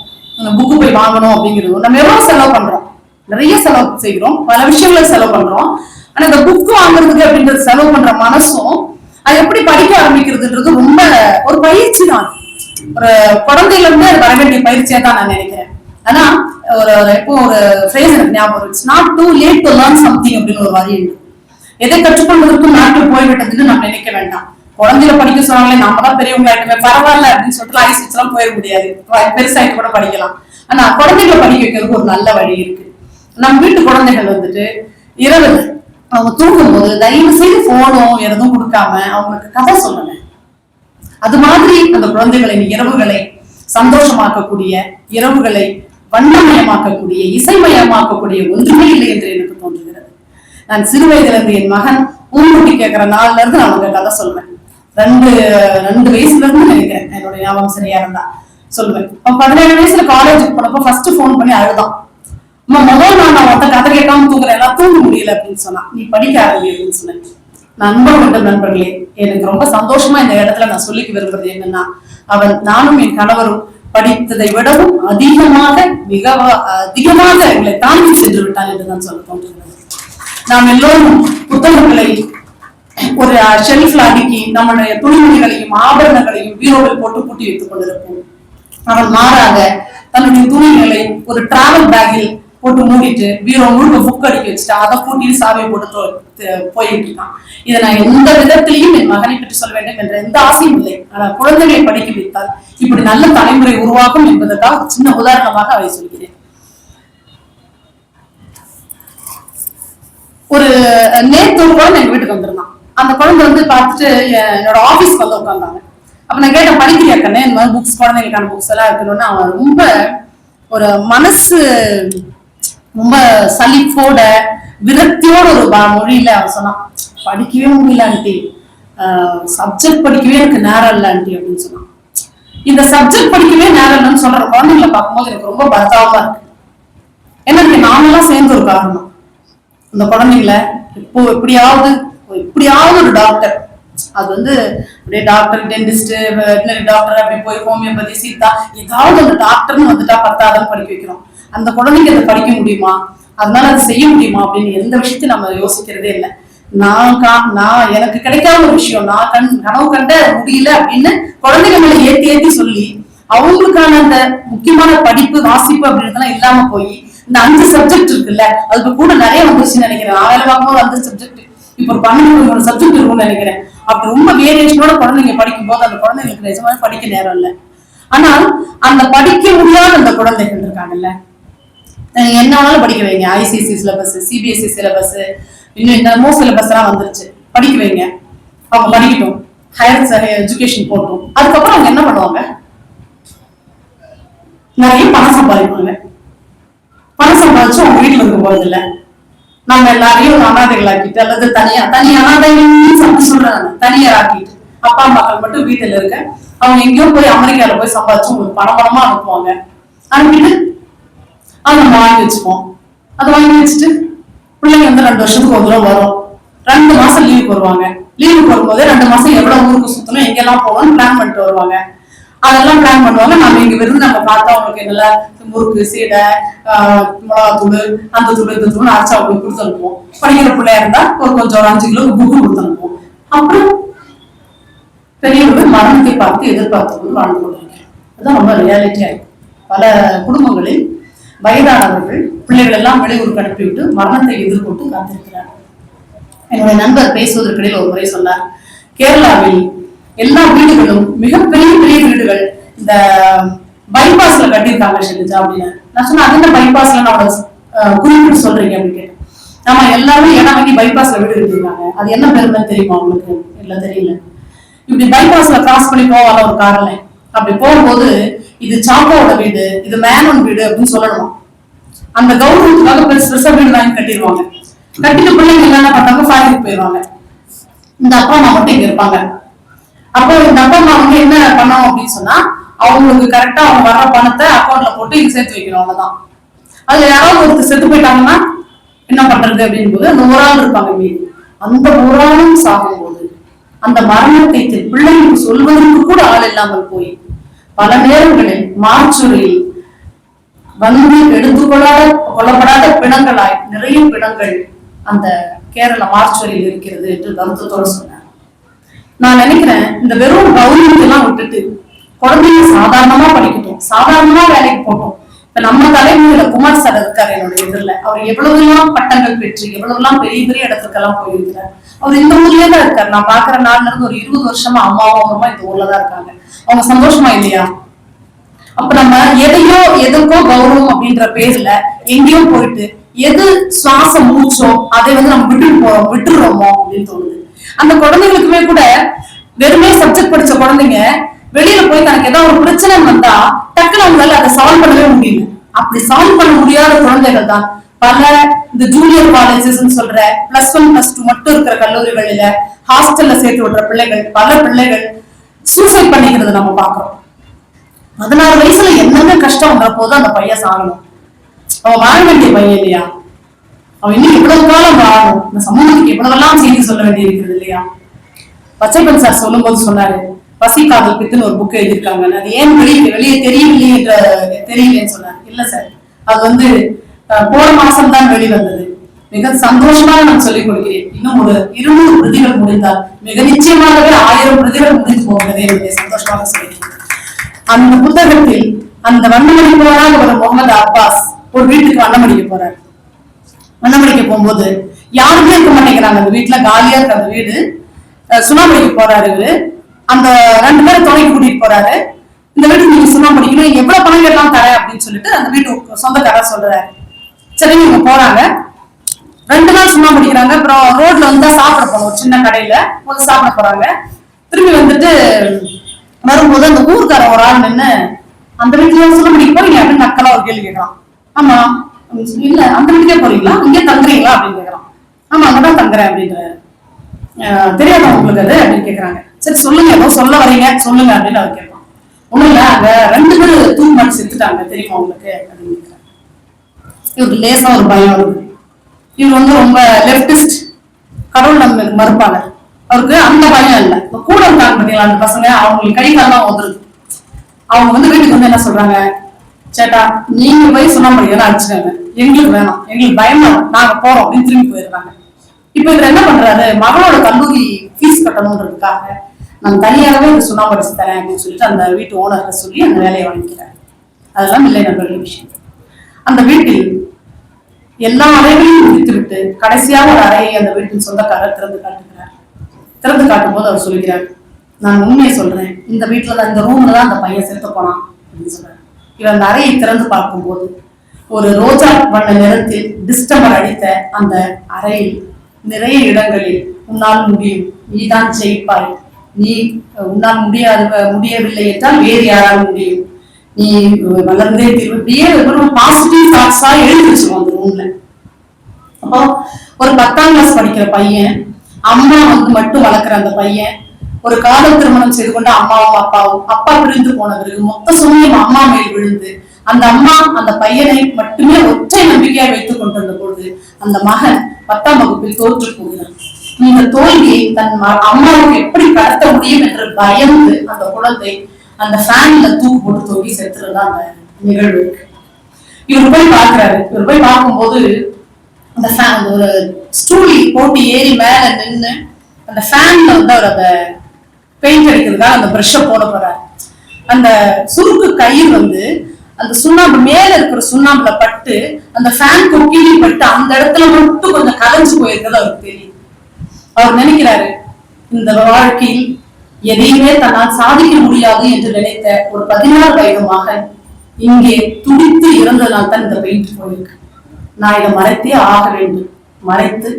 புக்கு போய் வாங்கணும் அப்படிங்கிறதும் நம்ம எவ்வளவு செலவு பண்றோம், நிறைய செலவு செய்கிறோம், பல விஷயங்களை செலவு பண்றோம். ஆனா இந்த புக்கு வாங்குறதுக்கு அப்படின்றது செலவு பண்ற மனசும் அது எப்படி படிக்க ஆரம்பிக்கிறதுன்றது ரொம்ப ஒரு பயிற்சி தான். ஒரு குழந்தையில இருந்து அது வர வேண்டிய பயிற்சியா தான் நான் நினைக்கிறேன். ஆனா இப்போ ஒரு ஃப்ரேஸ் எனக்கு ஞாபகம், it's not too late to learn something அப்படின்னு ஒரு வரி உண்டு. எதை கற்றுக்கொள்வதற்கும் நாட்கள் போய்விட்டதுன்னு நம்ம நினைக்க வேண்டாம். குழந்தையில படிக்க சொன்னாங்களே நாம தான் பெரியவங்களாயிட்டுமே பரவாயில்ல அப்படின்னு சொல்லிட்டு ஐஸ் வச்சுலாம் போயிட முடியாது, பெருசாயிட்டு கூட படிக்கலாம். ஆனா குழந்தைகளை படிக்க வைக்கிறதுக்கு ஒரு நல்ல வழி இருக்கு. நம்ம வீட்டு குழந்தைகள் வந்துட்டு இரவு அவங்க தூங்கும் போது தயவு செய்து போனோ எதுவும் கொடுக்காம அவங்களுக்கு கதை சொல்லுங்க. அது மாதிரி அந்த குழந்தைகளின் இரவுகளை சந்தோஷமாக்கக்கூடிய, இரவுகளை வண்ணமயமாக்கக்கூடிய, இசைமயமாக்கக்கூடிய ஒன்றுமே இல்லை என்று எனக்கு தோன்றுகிறது. நான் சிறு வயதுல இருந்து என் மகன் ஊன்குட்டி கேட்கிற நாள்ல இருந்து நான் அவங்க கதை சொல்லுவேன். 2 வயசுல இருந்து நினைக்கிறேன், என்னோட ஞாபகம் சரியா இருந்தா சொல்லுவேன். அவன் 17 வயசுல காலேஜுக்கு போனப்போ ஃபர்ஸ்ட் போன் பண்ணி அழுதான். முதல் நான் அவன் கதை கேட்காம தூங்குறேன், எல்லாம் தூங்க முடியல அப்படின்னு சொன்னான். நீ படிக்க ஆரம்பி அப்படின்னு சொன்னேன். நண்பர்களே, எனக்கு ரொம்ப சந்தோஷமா இந்த இடத்துல நான் சொல்லிக்க விரும்புறது என்னன்னா, நானும் என் கணவரும் படித்ததை விடவும் மிக அதிகமாக எங்களை தாண்டி சென்று விட்டான் என்றுதான் சொல்ல தோன்றுகிறது. நாம் எல்லோரும் புத்தகங்களை ஒரு ஷெல்ஃப்ல அடுக்கி நம்முடைய துணிமணிகளையும் ஆபரணங்களையும் பீரோவில் போட்டு பூட்டி வைத்துக் கொண்டிருப்போம். அவன் மாறாக தன்னுடைய துணிகளை ஒரு டிராவல் பேக்கில் போட்டு மூடிட்டு பீரோ முழுக்க புக் அடிக்க வச்சுட்டு அதை பூட்டிட்டு சாவியை போட்டு போயிட்டு இருக்கான். இதை நான் எந்த விதத்திலையும் என் மகனை பற்றி சொல்ல வேண்டும் என்ற எந்த ஆசையும் இல்லை. ஆனால் குழந்தைகளை படிக்க வைத்தால் இப்படி நல்ல தலைமுறை உருவாகும் என்பதற்காக சின்ன உதாரணமாக அவை சொல்கிறேன். ஒரு நேற்று ஒரு குழந்தை எங்க வீட்டுக்கு வந்திருந்தான். அந்த குழந்தை வந்து பார்த்துட்டு என்னோட ஆபீஸ்க்கு வந்து உட்காந்தாங்க. அப்ப நான் கேட்டேன், படிக்கிறியா கண்ணே, இந்த மாதிரி புக்ஸ், குழந்தைங்களுக்கான புக்ஸ் எல்லாம் இருக்கணும்னு. அவன் ரொம்ப ஒரு மனசு ரொம்ப சலிப்போட விரக்தியோட ஒரு மொழியில அவன் சொன்னான், படிக்கவே முடியல ஆண்டி, சப்ஜெக்ட் படிக்கவே எனக்கு நேரம் இல்லை ஆண்டி அப்படின்னு சொன்னான். இந்த சப்ஜெக்ட் படிக்கவே நேரம் இல்லைன்னு சொல்ற குழந்தைங்களை பார்க்கும்போது எனக்கு ரொம்ப பரிதாபமா இருக்கு. ஏன்னா நாமெல்லாம் சேர்ந்து ஒரு காரணம். இந்த குழந்தைங்களை எப்படியாவது ஒரு டாக்டர், அது வந்து அப்படியே டாக்டர், டென்டிஸ்ட், வெட்டினரி டாக்டர், அப்படி போய் ஹோமியோபதி, சீதா, ஏதாவது ஒரு டாக்டர்னு வந்துட்டா 10வது படிக்க வைக்கிறோம். அந்த குழந்தைங்க அதை படிக்க முடியுமா, அதனால அதை செய்ய முடியுமா அப்படின்னு எந்த விஷயத்தையும் நம்ம யோசிக்கிறதே இல்லை. நான் எனக்கு கிடைக்காத ஒரு விஷயம், நான் கனவு கண்ட முடியல அப்படின்னு குழந்தைங்க மேல ஏத்தி சொல்லி அவங்களுக்கான அந்த முக்கியமான படிப்பு, வாசிப்பு அப்படின்றதெல்லாம் இல்லாம போய் இந்த 5 சப்ஜெக்ட் இருக்குல்ல, அதுக்கு கூட நிறைய வந்துருச்சுன்னு நினைக்கிறேன். நான் வேலை பார்க்கும்போது 5 சப்ஜெக்ட், இப்ப ஒரு 12 சப்ஜெக்ட் இருக்கும்னு நினைக்கிறேன். அப்படி ரொம்ப வேரியேஷனோட குழந்தைங்க படிக்கும் போது அந்த குழந்தைங்களுக்கு நிஜமா படிக்க நேரம் இல்லை. ஆனால் அந்த படிக்க முடியாத அந்த குழந்தைகள் இருக்காங்கல்ல, என்ன வேணாலும் படிக்க வைங்க. ஐசிஎஸ்சி சிலபஸ், சிபிஎஸ்சி சிலபஸ், இன்னும் என்னமோ சிலபஸ் எல்லாம் வந்துருச்சு, படிக்க வைங்க. அவங்க படிக்கட்டும், ஹையர் எஜுகேஷன் போட்டோம். அதுக்கப்புறம் அவங்க என்ன பண்ணுவாங்க, நிறைய பணம் சம்பாதிப்பாங்க. பணம் சம்பாதிச்சு அவங்க வீட்டுல இருக்க போறது இல்லை. நம்ம எல்லாரையும் அனாதைகள் ஆக்கிட்டு, அல்லது தனி அனாதைகள் சொல்றாங்க, தனியார் ஆக்கிட்டு, அப்பா அம்மாக்கள் மட்டும் வீட்டுல இருக்க, அவங்க எங்கேயோ போய் அமெரிக்கால போய் சம்பாதிச்சு உங்களுக்கு பணமா அனுப்புவாங்க. அனுப்பிட்டு அதை நம்ம வாங்கி வச்சுப்போம். அதை வாங்கி வச்சுட்டு பிள்ளைங்க வந்து 2 வருஷத்துக்கு ஒரு தடவை வரும். 2 மாசம் லீவுக்கு வருவாங்க. லீவுக்கு வரும்போது 2 மாசம் எவ்வளவு ஊருக்கு சுத்தணும், எங்கெல்லாம் போகணும்னு பிளான் பண்ணிட்டு வருவாங்க. அதெல்லாம் பிளான் பண்ணுவாங்க. நம்ம இங்க விருந்து நம்ம பார்த்தா அவங்களுக்கு நல்லா முறுக்கு, சீடை, மிளகாத்தூள், அந்த தூள், இந்த தூள் அரைச்சா அவங்களுக்கு கொடுத்து அனுப்புவோம். படிக்கிற பிள்ளையா இருந்தா கொஞ்சம் 5 கிலோ புக்கு கொடுத்து அனுப்புவோம். அப்புறம் பெரியவர்கள் மரணத்தை பார்த்து எதிர்பார்த்து வாழ்ந்து கொள்வாங்க. அதுதான் ரொம்ப ரியாலிட்டியா இருக்கு. பல குடும்பங்களில் வயதானவர்கள் பிள்ளைகள் எல்லாம் வெளியூருக்கு அனுப்பிவிட்டு மரணத்தை எதிர்கொண்டு காத்திருக்கிறார்கள். என்னுடைய நண்பர் பேசுவதற்கிடையில் ஒரு முறை சொன்னார், கேரளாவில் எல்லா வீடுகளும் மிகப்பெரிய வீடுகள் இந்த பைபாஸ்ல கட்டியிருக்காங்க ஷெலிஜா அப்படின்னு. நான் சொன்னேன், அது என்ன பைபாஸ்ல நான் குறிப்பிட்டு சொல்றீங்க அப்படின்னு கேட்டேன். ஆமா, எல்லாருமே இடம் வாங்கி பைபாஸ்ல வீடு கட்டிருக்காங்க. அது என்ன பெருமை தெரியுமா உங்களுக்கு? இல்ல தெரியல. இப்படி பைபாஸ்ல கிராஸ் பண்ணி போவாங்க ஒரு கார்ல. அப்படி போகும்போது இது சாப்பாவோட வீடு, இது மேனோன் வீடு அப்படின்னு சொல்லணும். அந்த கவர்மெண்ட்டுக்காக பெருசா வீடு வாங்கி கட்டிடுவாங்க. கட்டிட்டு பிள்ளைங்க என்ன பார்த்தாங்க, ஃபாரினுக்கு போயிடுவாங்க. இந்த அப்பா அம்மா மட்டும் இங்க இருப்பாங்க. அப்போ இந்த அப்பா அம்மா வந்து என்ன பண்ணணும் அப்படின்னு சொன்னா, அவங்களுக்கு கரெக்டா அவங்க வர்ற பணத்தை அக்கௌண்ட்ல போட்டு இங்க சேர்த்து வைக்கணும், அவ்வளவுதான். அதுல யாராவது ஒருத்தர் செத்து போயிட்டாங்கன்னா என்ன பண்றது அப்படின்னு போது அந்த ஒரு ஆள் இருப்பாங்க மீது. அந்த ஒரு ஆளும் சாகும்போது அந்த மரணத்தை பிள்ளைகளுக்கு சொல்வதற்கு கூட ஆள் இல்லாமல் போய் பல நேரங்களில் மார்ச்சுரியில் வந்து கொல்லப்படாத பிணங்களாய் நிறைய பிணங்கள் அந்த கேரள மார்ச்சுரியில் இருக்கிறது என்று வருத்தத்தோடு சொன்னார். நான் நினைக்கிறேன், இந்த வெறும் கவர்மெண்ட் எல்லாம் விட்டுட்டு குழந்தைங்க சாதாரணமா படிக்கட்டும், சாதாரணமா வேலைக்கு போட்டோம். இப்ப நம்ம தலைமுறையில குமார் சார் இருக்காரு என்னுடைய எதிரில. அவர் எவ்வளவுலாம் பட்டங்கள் பெற்று எவ்வளவுலாம் பெரிய பெரிய இடத்துக்கெல்லாம் போயிருக்கிறார். அவர் இந்த ஊர்லயே தான் இருக்காரு. நான் பாக்குற நாள்ல இருந்து ஒரு 20 வருஷமா அம்மாவும் அம்மா இந்த ஊர்லதான் இருக்காங்க. அவங்க சந்தோஷமா இல்லையா? அப்ப நம்ம எதுக்கோ கௌரவம் அப்படின்ற பேர்ல எங்கேயோ போயிட்டு எது சுவாச மூச்சோ அதை வந்து நம்ம விட்டுடுறோமோ அப்படின்னு தோணுது. அந்த குழந்தைங்களுக்குமே கூட வெறுமே சப்ஜெக்ட் படிச்ச குழந்தைங்க வெளியில போய் தனக்கு ஏதாவது ஒரு பிரச்சனை வந்தா டக்குனு அவங்களால அதை சால்வ் பண்ணவே முடியல. அப்படி சால்வ் பண்ண முடியாத குழந்தைகள் தான் பல இந்த ஜூனியர் காலேஜஸ் சொல்ற +1 +2 மட்டும் இருக்கிற கல்லூரிகளில ஹாஸ்டல்ல சேர்த்து விடுற பிள்ளைகள், பல பிள்ளைகள் சூசைட் பண்ணிக்கிறது நம்ம பாக்குறோம். 16 வயசுல என்னென்ன கஷ்டம் வந்த போது அந்த பையன் சாகணும். அவன் வாழ வேண்டிய பையன் இல்லையா? அவன் இன்னும் இவ்வளவு காலம் வாழணும். இந்த சமூகத்துக்கு எவ்வளவெல்லாம் செய்தி சொல்ல வேண்டி இருக்கிறது இல்லையா? பச்சைப்பன் சார் சொல்லும் போது சொன்னாரு, பசி காதல் பித்துன்னு ஒரு புக் எழுதியிருக்காங்க. அது ஏன் வெளியே தெரியலையே தெரியலன்னு சொன்னாரு. இல்ல சார், அது வந்து போன மாசம் தான் வெளிவந்தது. மிக சந்தோஷமாக நான் சொல்லிக் கொடுக்கிறேன். இன்னும் ஒரு 200 பிரதிகள் முடிந்தால் மிக நிச்சயமாகவே 1000 பிரதிகள் முடிந்து போகிறது என்பதை சந்தோஷமாக சொல்லிக்கிறேன். அந்த புத்தகத்தில் அந்த வண்ணமடிப்பவராக ஒரு முகமது அப்பாஸ் ஒரு வீட்டுக்கு வண்ணமடிக்க போறாரு. வண்ணமடிக்க போகும்போது யாருமே இருக்க மாட்டேங்கிறாங்க. அந்த வீட்டுல காலியா இருக்க அந்த வீடு. சுண்ணாம்படிக்க போறாரு இவரு. அந்த 2 பேரும் துணைக்கு கூட்டிட்டு போறாரு. இந்த வீட்டுக்கு நீங்க சுண்ணாம்படிக்கணும், எவ்வளவு பணம் எல்லாம் தரேன் அப்படின்னு சொல்லிட்டு அந்த வீட்டு சொந்தக்காரர் சொல்றாரு. சரி, இவங்க போறாங்க. 2 நாள் சுண்ணாம்படிக்கிறாங்க. அப்புறம் ரோட்ல வந்தா சாப்பிட போனோம், ஒரு சின்ன கடையில வந்து சாப்பிட போறாங்க. திரும்பி வந்துட்டு வரும்போது அந்த ஊருக்கார ஒரு ஆள் நின்று, அந்த வீட்டுல சுண்ணாம்படிக்க போறீங்க அப்படின்னு நக்கலா ஒரு கேள்வி கேட்கறான். ஆமா, இல்ல அந்த வீட்டுக்கே போறீங்களா, இங்கே தங்குறீங்களா அப்படின்னு கேட்கறான். ஆமா, அங்கதான் தங்குறேன் அப்படின்றாரு. தெரியாதா உங்களுக்கு அது அப்படின்னு கேட்கறாங்க. சரி சொல்லுங்க, ஏதோ சொல்ல வரீங்க சொல்லுங்க அப்படின்னு அவர் கேட்பான். ஒண்ணும் இல்ல, அங்க 2 பேரும் தூக்கு மாட்டி செத்துட்டாங்க தெரியுமா உங்களுக்கு அப்படின்னு கேட்கறாங்க. இவருக்கு லேசா ஒரு பயம் இருக்கு. இவர் வந்து ரொம்ப லெப்டிஸ்ட், கடவுள் நம்ம மறுப்பாங்க. அவருக்கு அந்த பயம் இல்லை. கூட இருக்காங்க பாத்தீங்களா அந்த பசங்க, அவங்களுக்கு கை காலம் ஒதுருது. அவங்க வந்து வீட்டுக்கு வந்து என்ன சொல்றாங்க, சேட்டா நீங்க போய் சுண்ணாம்படிக்கலாம் அடிச்சுக்காங்க, எங்களுக்கு வேணாம், எங்களுக்கு பயமா நாங்க போறோம் அப்படின்னு திரும்பி போயிடுறாங்க. இப்ப இவர் என்ன பண்றாரு, மகளோட கல்லூரி ஃபீஸ் கட்டணும்ன்றதுக்காக நான் தனியாகவே இது சுண்ணாம்படிச்சு தரேன் அப்படின்னு சொல்லிட்டு அந்த வீட்டு ஓனர்கிட்ட சொல்லி அந்த வேலையை வாங்கிக்கிறாரு. அதெல்லாம் இல்லை நண்பர்கள விஷயம். அந்த வீட்டில் எல்லா அறைகளையும் முடித்து விட்டு கடைசியாக ஒரு அறையை அந்த வீட்டின் சொந்தக்காரர் திறந்து காட்டுகிறார். திறந்து காட்டும் போது அவர் சொல்கிறார், நான் உண்மையை சொல்றேன், இந்த வீட்டுலதான் இந்த ரூம்ல தான் அந்த பையன் செத்து போனான் அப்படின்னு சொல்றாரு. இவர் அந்த அறையை திறந்து பார்க்கும்போது ஒரு ரோஜா வண்ண நிறத்தில் டிஸ்டம்பர் அடித்த அந்த அறையில் நிறைய இடங்களில் உன்னால் முடியும், நீதான் ஜெயிப்பாய், நீ உன்னால் முடியவில்லை என்றால் வேறு யாராலும் முடியும், நீ வளர்ந்தே திரும்பியே பாசிட்டிவ் தாட்ஸா எழுதி வச்சிருவோம் அந்த ரூம்ல. அப்போ ஒரு 10ஆம் கிளாஸ் படிக்கிற பையன், அம்மா வந்து மட்டும் வளர்க்குற அந்த பையன், ஒரு காதல் திருமணம் செய்து கொண்ட அம்மாவும் அப்பாவும், அப்பா பிரிந்து போன பிறகு மொத்த சுமையும் அம்மா மேல் விழுந்து அந்த அம்மா அந்த பையனை மட்டுமே ஒற்றை நம்பிக்கையா வைத்துக் கொண்டிருந்த பொழுது அந்த மகன் 10ஆம் வகுப்பில் தோற்று போகிறான். இந்த தோல்வியை தன் அம்மாவுக்கு எப்படி கடத்த முடியும் என்று பயந்து அந்த குழந்தை அந்த ஃபேன்ல தூக்கு போட்டு தூக்கி செத்துறதா அந்த நிகழ்வு இருக்கு. இவர் போய் பார்க்கிறாரு. இவர் போய் பார்க்கும்போது அந்த ஃபேன் ஒரு ஸ்டூலி போட்டு ஏறி மேல நின்று அந்த ஃபேன்ல வந்து அவர் அந்த பெயிண்ட் அடிக்கிறதுக்காக அந்த பிரஷ போட போறாரு. அந்த சுருக்கு கயிறு வந்து அந்த சுண்ணாம்பு மேல இருக்கிற சுண்ணாம்புல பட்டு அந்த ஃபேன் கொக்கிலி பட்டு அந்த இடத்துல மட்டும் கொஞ்சம் கலைஞ்சு போயிருக்கிறது அவருக்கு தெரியும். அவர் நினைக்கிறாரு, இந்த வாழ்க்கையில் எதையுமே தன்னால் சாதிக்க முடியாது என்று நினைத்த ஒரு 16 வயது மகன் இங்கே துடித்து இறந்ததனால் தான் இந்த பெயிண்ட் போயிருக்கு. நான் இதை மறைத்தே ஆக வேண்டும், மறைத்து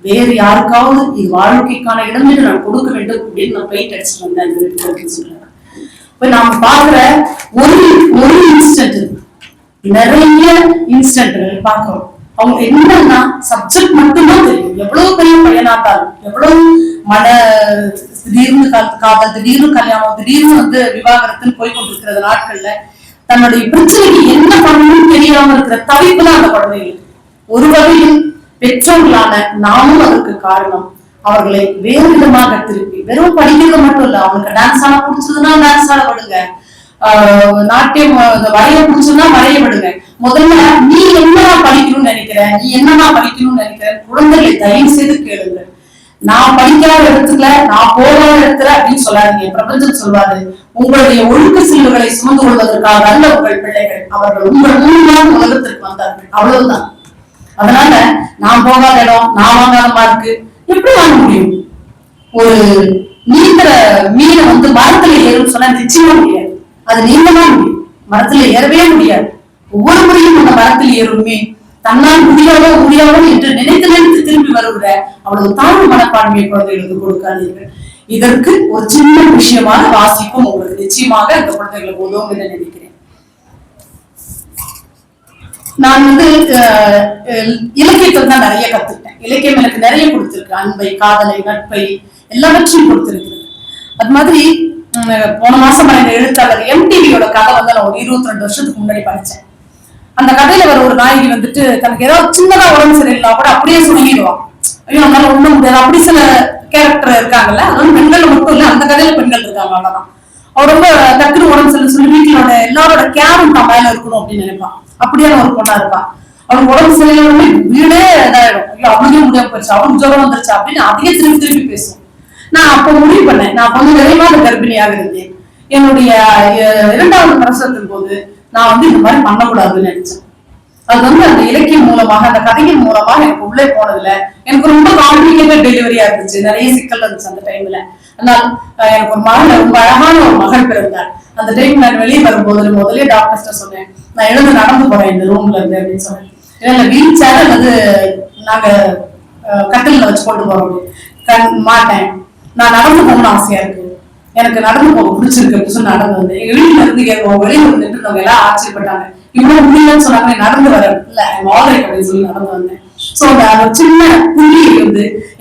வேறு யாருக்காவது இது வாழ்க்கைக்கான இடம் என்று நான் கொடுக்க வேண்டும் அப்படின்னு நான் பெயிண்ட் அடிச்சுட்டு வந்தேன் சொல்றேன். இப்ப நாம பாக்குற ஒரு இன்ஸ்டன்ட் நிறைய இன்ஸ்டன்ட்கள் பார்க்கிறோம். அவங்க என்னன்னா சப்ஜெக்ட் மட்டும்தான் தெரியும். எவ்வளவு பெரிய பையனாட்டாலும், எவ்வளவு திடீர்னு காதல், திடீர்னு கல்யாணம், திடீர்னு விவாகரத்துன்னு போய் கொண்டிருக்கிற நாட்கள்ல தன்னுடைய பிரச்சனைக்கு என்ன பண்ணணும்னு தெரியாம இருக்கிற தவிப்புதான் அந்த குழந்தைகளுக்கு. ஒரு வகையில் பெற்றோர்களான நாமும் அதற்கு காரணம். அவர்களை வேறு விதமாக திருப்பி, வெறும் படிக்கிறது மட்டும் இல்ல, அவனுக்கு டான்ஸ் ஆட பிடிச்சதுன்னா டான்ஸ் ஆட விடுங்க, நாட்டியம் வரைய பிடிச்சதுன்னா வரைய விடுங்க. முதல்ல நீ என்னமா படிக்கணும்னு நினைக்கிற, நீ என்னமா படிக்கணும்னு நினைக்கிற குழந்தைகளை தயவு செய்து கேளுங்க. நான் படிக்காத இடத்துல, நான் போகாத இடத்துல அப்படின்னு சொல்லாதீங்க. பிரபஞ்சம் சொல்வாரு, உங்களுடைய ஒழுக்க செல்வங்களை சுமந்து கொள்வதற்காக அல்ல உங்கள் பிள்ளைகள், அவர்கள் உங்கள் மூலமாக உலகத்திற்கு வந்தார்கள், அவ்வளவுதான். அதனால நான் போகாத இடம், நான் வாங்காத மார்க்கு எப்படி வாங்க முடியும்? ஒரு நீந்திர மீனை மரத்துல ஏறும் சொன்னா நிச்சயமா முடியாது. அது நீந்ததான் முடியும், மரத்துல ஏறவே முடியாது. ஒவ்வொரு முறையும் அந்த மரத்தில் ஏறும் மீன் தன்னால் முடியாதோ என்று நினைத்து திரும்பி வருகிற அவ்வளவு தாழ்வு மனப்பான்மையை குழந்தைகளுக்கு கொடுக்காதீர்கள். இதற்கு ஒரு சின்ன விஷயமான வாசிப்பும் உங்களுக்கு நிச்சயமாக இந்த குழந்தைகளுக்கு உதவும் என்று நினைக்கிறேன். நான் இலக்கியத்தில் தான் நிறைய கத்துக்கிட்டேன். இலக்கியம் எனக்கு நிறைய கொடுத்திருக்கு. அன்பை, காதலை, நட்பை எல்லாவற்றையும் கொடுத்திருக்கிறது. அது மாதிரி போன மாசம் இந்த எழுத்தாளர் MTVயோட கதை நான் ஒரு 22 வருஷத்துக்கு முன்னாடி படிச்சேன். அந்த கதையில வர ஒரு நாயகி தனக்கு ஏதாவது சின்னதா உடம்பு சரியில்லை கூட அப்படியே சொல்லிடுவான். ஐயோ நம்மளால ஒண்ணும் முடியாது. அப்படி சில கேரக்டர் இருக்காங்கல்ல, அது பெண்கள் மட்டும் இல்ல, அந்த கதையில பெண்கள் இருக்காங்க. அவ்வளவுதான். அவர் ரொம்ப டக்குனு உடம்பு சரியில்லை சொல்லி வீட்டுலோட எல்லாரோட கேரும் தான் மேல இருக்கணும் அப்படின்னு நினைப்பான். அப்படியே ஒரு பொண்ணா இருப்பான். அவனுக்கு உடம்பு சரியில்லை வீடே இதாயிடும். ஐயோ அவனுக்கே முடியாம போயிடுச்சு, அவனுக்கு ஜுரம் வந்துருச்சு அப்படின்னு அதையே திருப்பி பேசும். நான் அப்ப முடிவு பண்ணேன், நான் விரைவான கர்ப்பிணியாக இருந்தேன். என்னுடைய 2வது பிரசவத்தின் போது நான் இந்த மாதிரி பண்ணக்கூடாதுன்னு நினைச்சேன். அது அந்த இலக்கியம் மூலமாக, அந்த கதையின் மூலமாக எனக்கு உள்ளே போனதுல எனக்கு ரொம்ப காம்ப்ளிகேட்டட் டெலிவரியா இருந்துச்சு. நிறைய சிக்கல் இருந்துச்சு அந்த டைம்ல. ஆனால் எனக்கு ஒரு மகள், ரொம்ப அழகான ஒரு மகள் பிறந்தார். அந்த டைம் நான் வெளியே வரும்போது முதலே டாக்டர்ஸ்ட சொன்னேன், நான் எழுந்து நடந்து போறேன் இந்த ரூம்ல இருந்து அப்படின்னு சொன்னேன். இல்ல வீல் சேர் அல்லது நாங்க கட்டில வச்சு கொண்டு போறோம் மாட்டேன், நான் நடந்து போகணும்னு ஆசையா இருக்கு, எனக்கு நடந்து போக பிடிச்சிருக்கு அப்படின்னு சொல்லி நடந்து வந்தேன். எங்க வீட்டுல இருந்து வெளியே நின்றுவங்க எல்லாம் ஆச்சரியப்பட்டாங்க. இவ்வளவு முடியலன்னு சொன்னாங்க, நடந்து வர இல்ல ஆல்ரைட் அப்படின்னு சொல்லி நடந்து வந்தேன். சோ அந்த சின்ன புள்ளி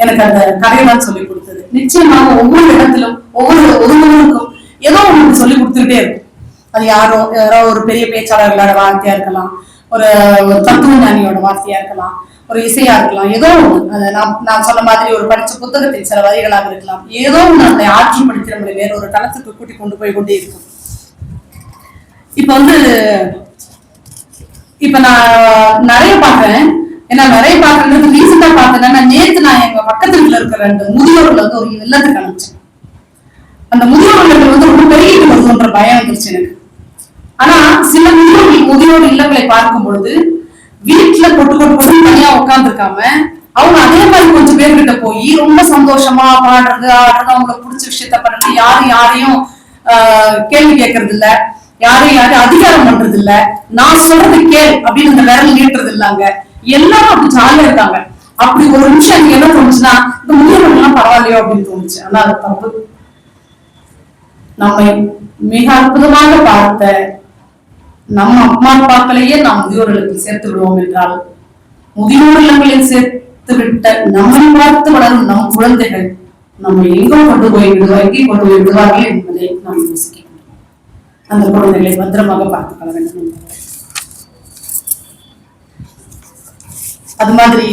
எனக்கு அந்த கதையெல்லாம் சொல்லி கொடுத்தது. நிச்சயமாக ஒவ்வொரு இடத்திலும் ஒவ்வொருவருக்கும் ஏதோ ஒன்று சொல்லி கொடுத்துக்கிட்டே இருக்கும். அது யாரோ ஒரு பெரிய பேச்சாளர்களோட வார்த்தையா இருக்கலாம், ஒரு தத்துவ ஞானியோட வார்த்தையா இருக்கலாம், ஒரு இசையா இருக்கலாம், ஏதோ ஒண்ணு. நான் சொன்ன மாதிரி ஒரு படிச்ச புத்தகத்தின் சில வரிகளாக இருக்கலாம். ஏதோ ஒண்ணு அந்த ஆற்றுப்படுத்தி நம்மளை வேற ஒரு தளத்துக்கு கூட்டி கொண்டு போய் கொண்டே இருக்கும். இப்ப நான் நிறைய பாக்குறேன். ஏன்னா நிறைய பாக்குறது ரீசெண்டா பாத்தேன்னா, நேற்று நான் எங்க பக்கத்து வீட்டுல இருக்கிற 2 முதியோர்கள் ஒரு இல்லத்துக்கு அனுப்பிச்சேன். அந்த முதியோர்கள் ரொம்ப பெருகிட்டு வருதுன்ற பயம் வந்துருச்சு எனக்கு. ஆனா சில முதியோர் இல்லங்களை பார்க்கும் பொழுது வீட்டுல கொட்டு தனியா உட்கார்ந்து இருக்காம, அவங்க அதே மாதிரி கொஞ்சம் பேர்கிட்ட போய் ரொம்ப சந்தோஷமா பாடுறது, ஆடுறது, அவங்களுக்கு பிடிச்ச விஷயத்த பண்றது, யாரையும் கேள்வி கேட்கறது இல்ல, யாரையும் அதிகாரம் பண்றது இல்ல, நான் சொல்றது கேள் அப்படின்னு இந்த விரல் நீட்டுறது இல்லாங்க, எல்லாரும் அப்படி ஜாலியா இருக்காங்க. அப்படி ஒரு நிமிஷம் எனக்கு என்ன தோணுச்சுன்னா, இந்த முதியோர்கள் எல்லாம் பரவாயில்லையோ அப்படின்னு தோணுச்சு. ஆனா அது தப்பு. நம்மை மிக அற்புதமாக பார்த்த நம்ம அம்மா அப்பாக்களையே நாம் முதியோர்களுக்கு சேர்த்து விடுவோம் என்றால், முதியோர் இல்லங்களில் சேர்த்து விட்ட நம்மை பார்த்து வளரும் நம் குழந்தைகள் நம்மை எங்கே கொண்டு போய் விடுவார்கள் என்பதை நாம் யோசிக்க வேண்டும். அந்த குழந்தைகளை பத்திரமாக பார்த்துக் கொள்ள வேண்டும். அது மாதிரி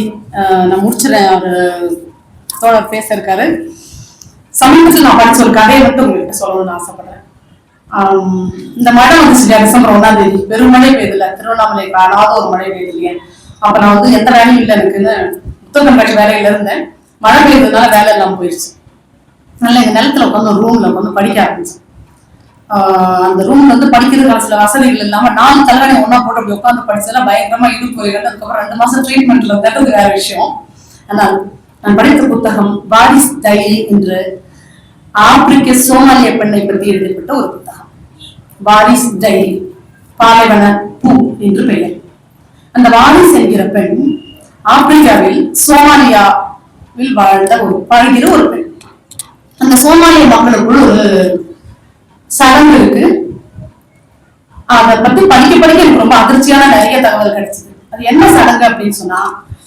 நான் முடிச்சிடறேன். ஒரு தோழர் பேச இருக்காரு. சமீபத்தில் நான் படிச்ச ஒரு கதையை உங்ககிட்ட சொல்லணும்னு ஆசைப்படுறேன். இந்த மழை வந்துச்சு டிசம்பர் 1ஆம் தேதி. பெரும் மழை பெய்யுதுல, திருவண்ணாமலை காணாத ஒரு மழை பெய்யுது. அப்ப நான் எந்த வேலையும் இல்லை, எனக்குன்னு புத்தகம் கட்சி வேலையில இருந்தேன். மழை பெய்ததுனால வேலை இல்லாம போயிடுச்சு. அதனால எங்க நிலத்துல உட்காந்து ஒரு ரூம்ல உட்காந்து படிக்க ஆரம்பிச்சேன். அந்த ரூம் படிக்கிறதுக்கான சில வசதிகள் இல்லாம 4 தலைவனை ஒன்னா போட்டு அப்படி உட்காந்து படிச்சதெல்லாம் பயங்கரமா இடுப்புறைகள். அதுக்கப்புறம் 2 மாசம் ட்ரீட்மெண்ட்ல இருக்கிறது வேற விஷயம். ஆனால் நான் படித்த புத்தகம் வாரிஸ் டைரி என்று ஆப்பிரிக்க சோமாலிய பெண்ணை பற்றி எழுதப்பட்ட ஒரு புத்தகம். வாரிஸ் டைரி, பாலைவன பூ என்று பெயர். அந்த வாரிஸ் என்கிற பெண் ஆப்பிரிக்காவில் சோமாலியாவில் வாழ்கிற ஒரு பெண். அந்த சோமாலிய மக்களுக்குள் ஒரு சடங்கு இருக்கு. அதை பத்தி படிக்க எனக்கு ரொம்ப அதிர்ச்சியான நிறைய தகவல் கிடைச்சது. அது என்ன சடங்கு அப்படின்னு சொன்னா,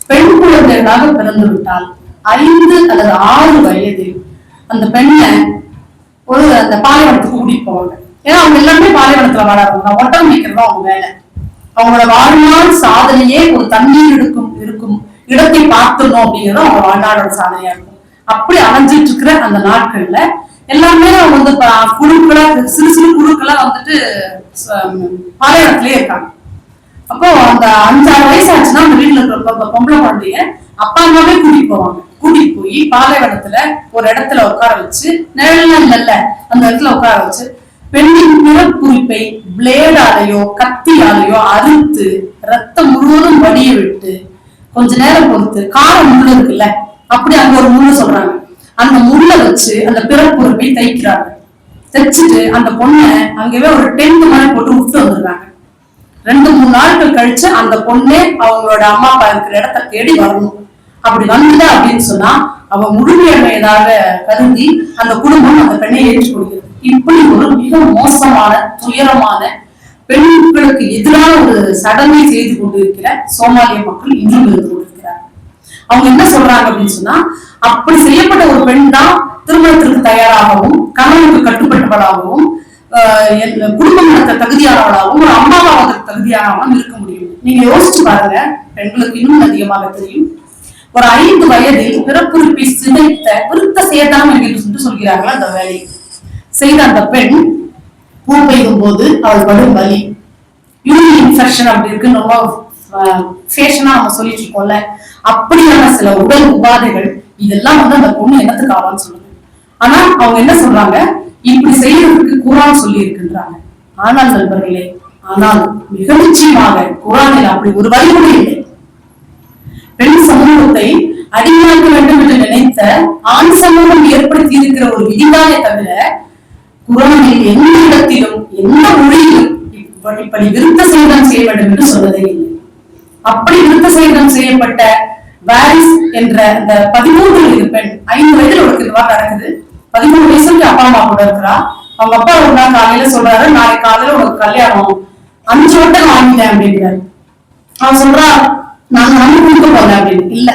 பெண் குழந்தைகளாக பிறந்து விட்டால் 5 அல்லது 6 வயதில் அந்த பெண்ணை அந்த பாலைவனத்துக்கு கூட்டிட்டு போவாங்க. ஏன்னா அவங்க எல்லாருமே பாலைவனத்துல வாழறவங்க, ஒட்டகம் வைக்கிறதா அவங்க வேலை. அவங்களோட வாழ்நாள் சாதனையே ஒரு தண்ணீர் இருக்கும் இடத்தை பார்த்துடணும் அப்படிங்கிறது அவங்க வாழ்நாளோட சாதனையா இருக்கும். அப்படி அலைஞ்சிட்டு இருக்கிற அந்த நாட்கள்ல எல்லாருமே அவங்க வந்து குழுக்களா, சிறு சிறு குழுக்களா வந்துட்டு பாலைவனத்திலே இருக்காங்க. அப்போ அந்த 5-6 வயசு ஆச்சுன்னா அந்த வீட்டுல இருக்கிற பொம்பளை குழந்தைய அப்பா அம்மாவே கூட்டிட்டு போவாங்க. கூட்டிட்டு போய் பாலைவனத்துல ஒரு இடத்துல உட்கார வச்சு, நிழல்லாம் இல்ல அந்த இடத்துல உட்கார வச்சு, பெண்ணின் பிறப்புரிப்பை பிளேடாலேயோ கத்தியாலேயோ அறுத்து ரத்தம் முழுவதும் வடிய விட்டு கொஞ்ச நேரம் பொறுத்து காரம் முள்ளு இருக்குல்ல, அப்படி அங்க ஒரு முள்ளு சொல்றாங்க, அந்த முள்ள வச்சு அந்த பிறப்புரிப்பை தைக்கிறாங்க. தைச்சிட்டு அந்த பொண்ணை அங்கவே ஒரு டென்ட் மாதிரி போட்டு விட்டு வந்துடுறாங்க. 2-3 நாட்கள் கழிச்சு அந்த பொண்ணே அவங்களோட அம்மா அப்பா இருக்கிற இடத்த தேடி வரணும். அப்படி வந்தா அப்படின்னு சொன்னா அவ முழுமையடையதாக கருதி அந்த குடும்பம் அந்த பெண்ணை ஏற்றுக் கொடுக்கிறது. இப்படி ஒரு மிக மோசமான துயரமான பெண்களுக்கு எதிரான ஒரு சடங்கை செய்து கொண்டிருக்கிற சோமாலிய மக்கள் இன்றும் இருந்து கொண்டிருக்கிறார். அவங்க என்ன சொல்றாங்க அப்படின்னு சொன்னா, அப்படி செய்யப்பட்ட ஒரு பெண் தான் திருமணத்திற்கு தயாராகவும் கணவனுக்கு கட்டுப்பட்டவளாகவும் குடும்பம் நடத்த தகுதியானவளாகவும் ஒரு அம்மாவாக தகுதியானவளும் இருக்க முடியும். நீங்க யோசிச்சு பாருங்க, பெண்களுக்கு இன்னும் அதிகமாக தெரியும். ஒரு 5 வயதில் பிறப்புறுப்பை சிதைத்த விருத்த சேதனம் என்று சொல்கிறார்கள். அந்த வேலையை செய்த அந்த பெண் பூ பெய்யும் போது அவள் படும் வலி, யூரின் இன்ஃபெக்ஷன் அப்படி இருக்கு, ரொம்ப ஃபேஷனா நம்ம சொல்லிட்டு இருக்கோம்ல, அப்படியான சில உடல் உபாதைகள், இதெல்லாம் வந்து அந்த பொண்ணு என்னத்துக்கு ஆவான்னு சொல்லுங்க. ஆனா அவங்க என்ன சொல்றாங்க, இப்படி செய்யறதுக்கு குரான் சொல்லி இருக்கின்றாங்க. ஆனால் நண்பர்களே, ஆனால் மிக நிச்சயமாக குரானில் அப்படி ஒரு வழிமுறை இல்லை. பெண் சமூகத்தை அடிமையாக்க வேண்டும் என்று நினைத்த ஆண் சமூகம் ஏற்படுத்தி இருக்கிற ஒரு விதிதானே தவிர குரானில் எந்த இடத்திலும் எந்த மொழியிலும் இப்படி விருத்த சேதனம் செய்ய வேண்டும் என்று சொன்னதே இல்லை. அப்படி விருத்த சேதனம் செய்யப்பட்ட வாரிஸ் என்ற அந்த 13 வயது பெண், 5 வயதில் அவருக்கு இந்த மாதிரி நடக்குது. 13 வயசுக்கு அப்பா அம்மா கூட இருக்கிறா. அவங்க அப்பா ஒரு நாள் காலையில சொல்றாரு, நாளைக்கு காலையில உனக்கு கல்யாணம், 5 வட்டம் வாங்கிட்டேன் அப்படிங்கிறாரு. அவன் சொல்றா, நாங்க நம்ம கொடுக்க போல அப்படின்னு. இல்ல,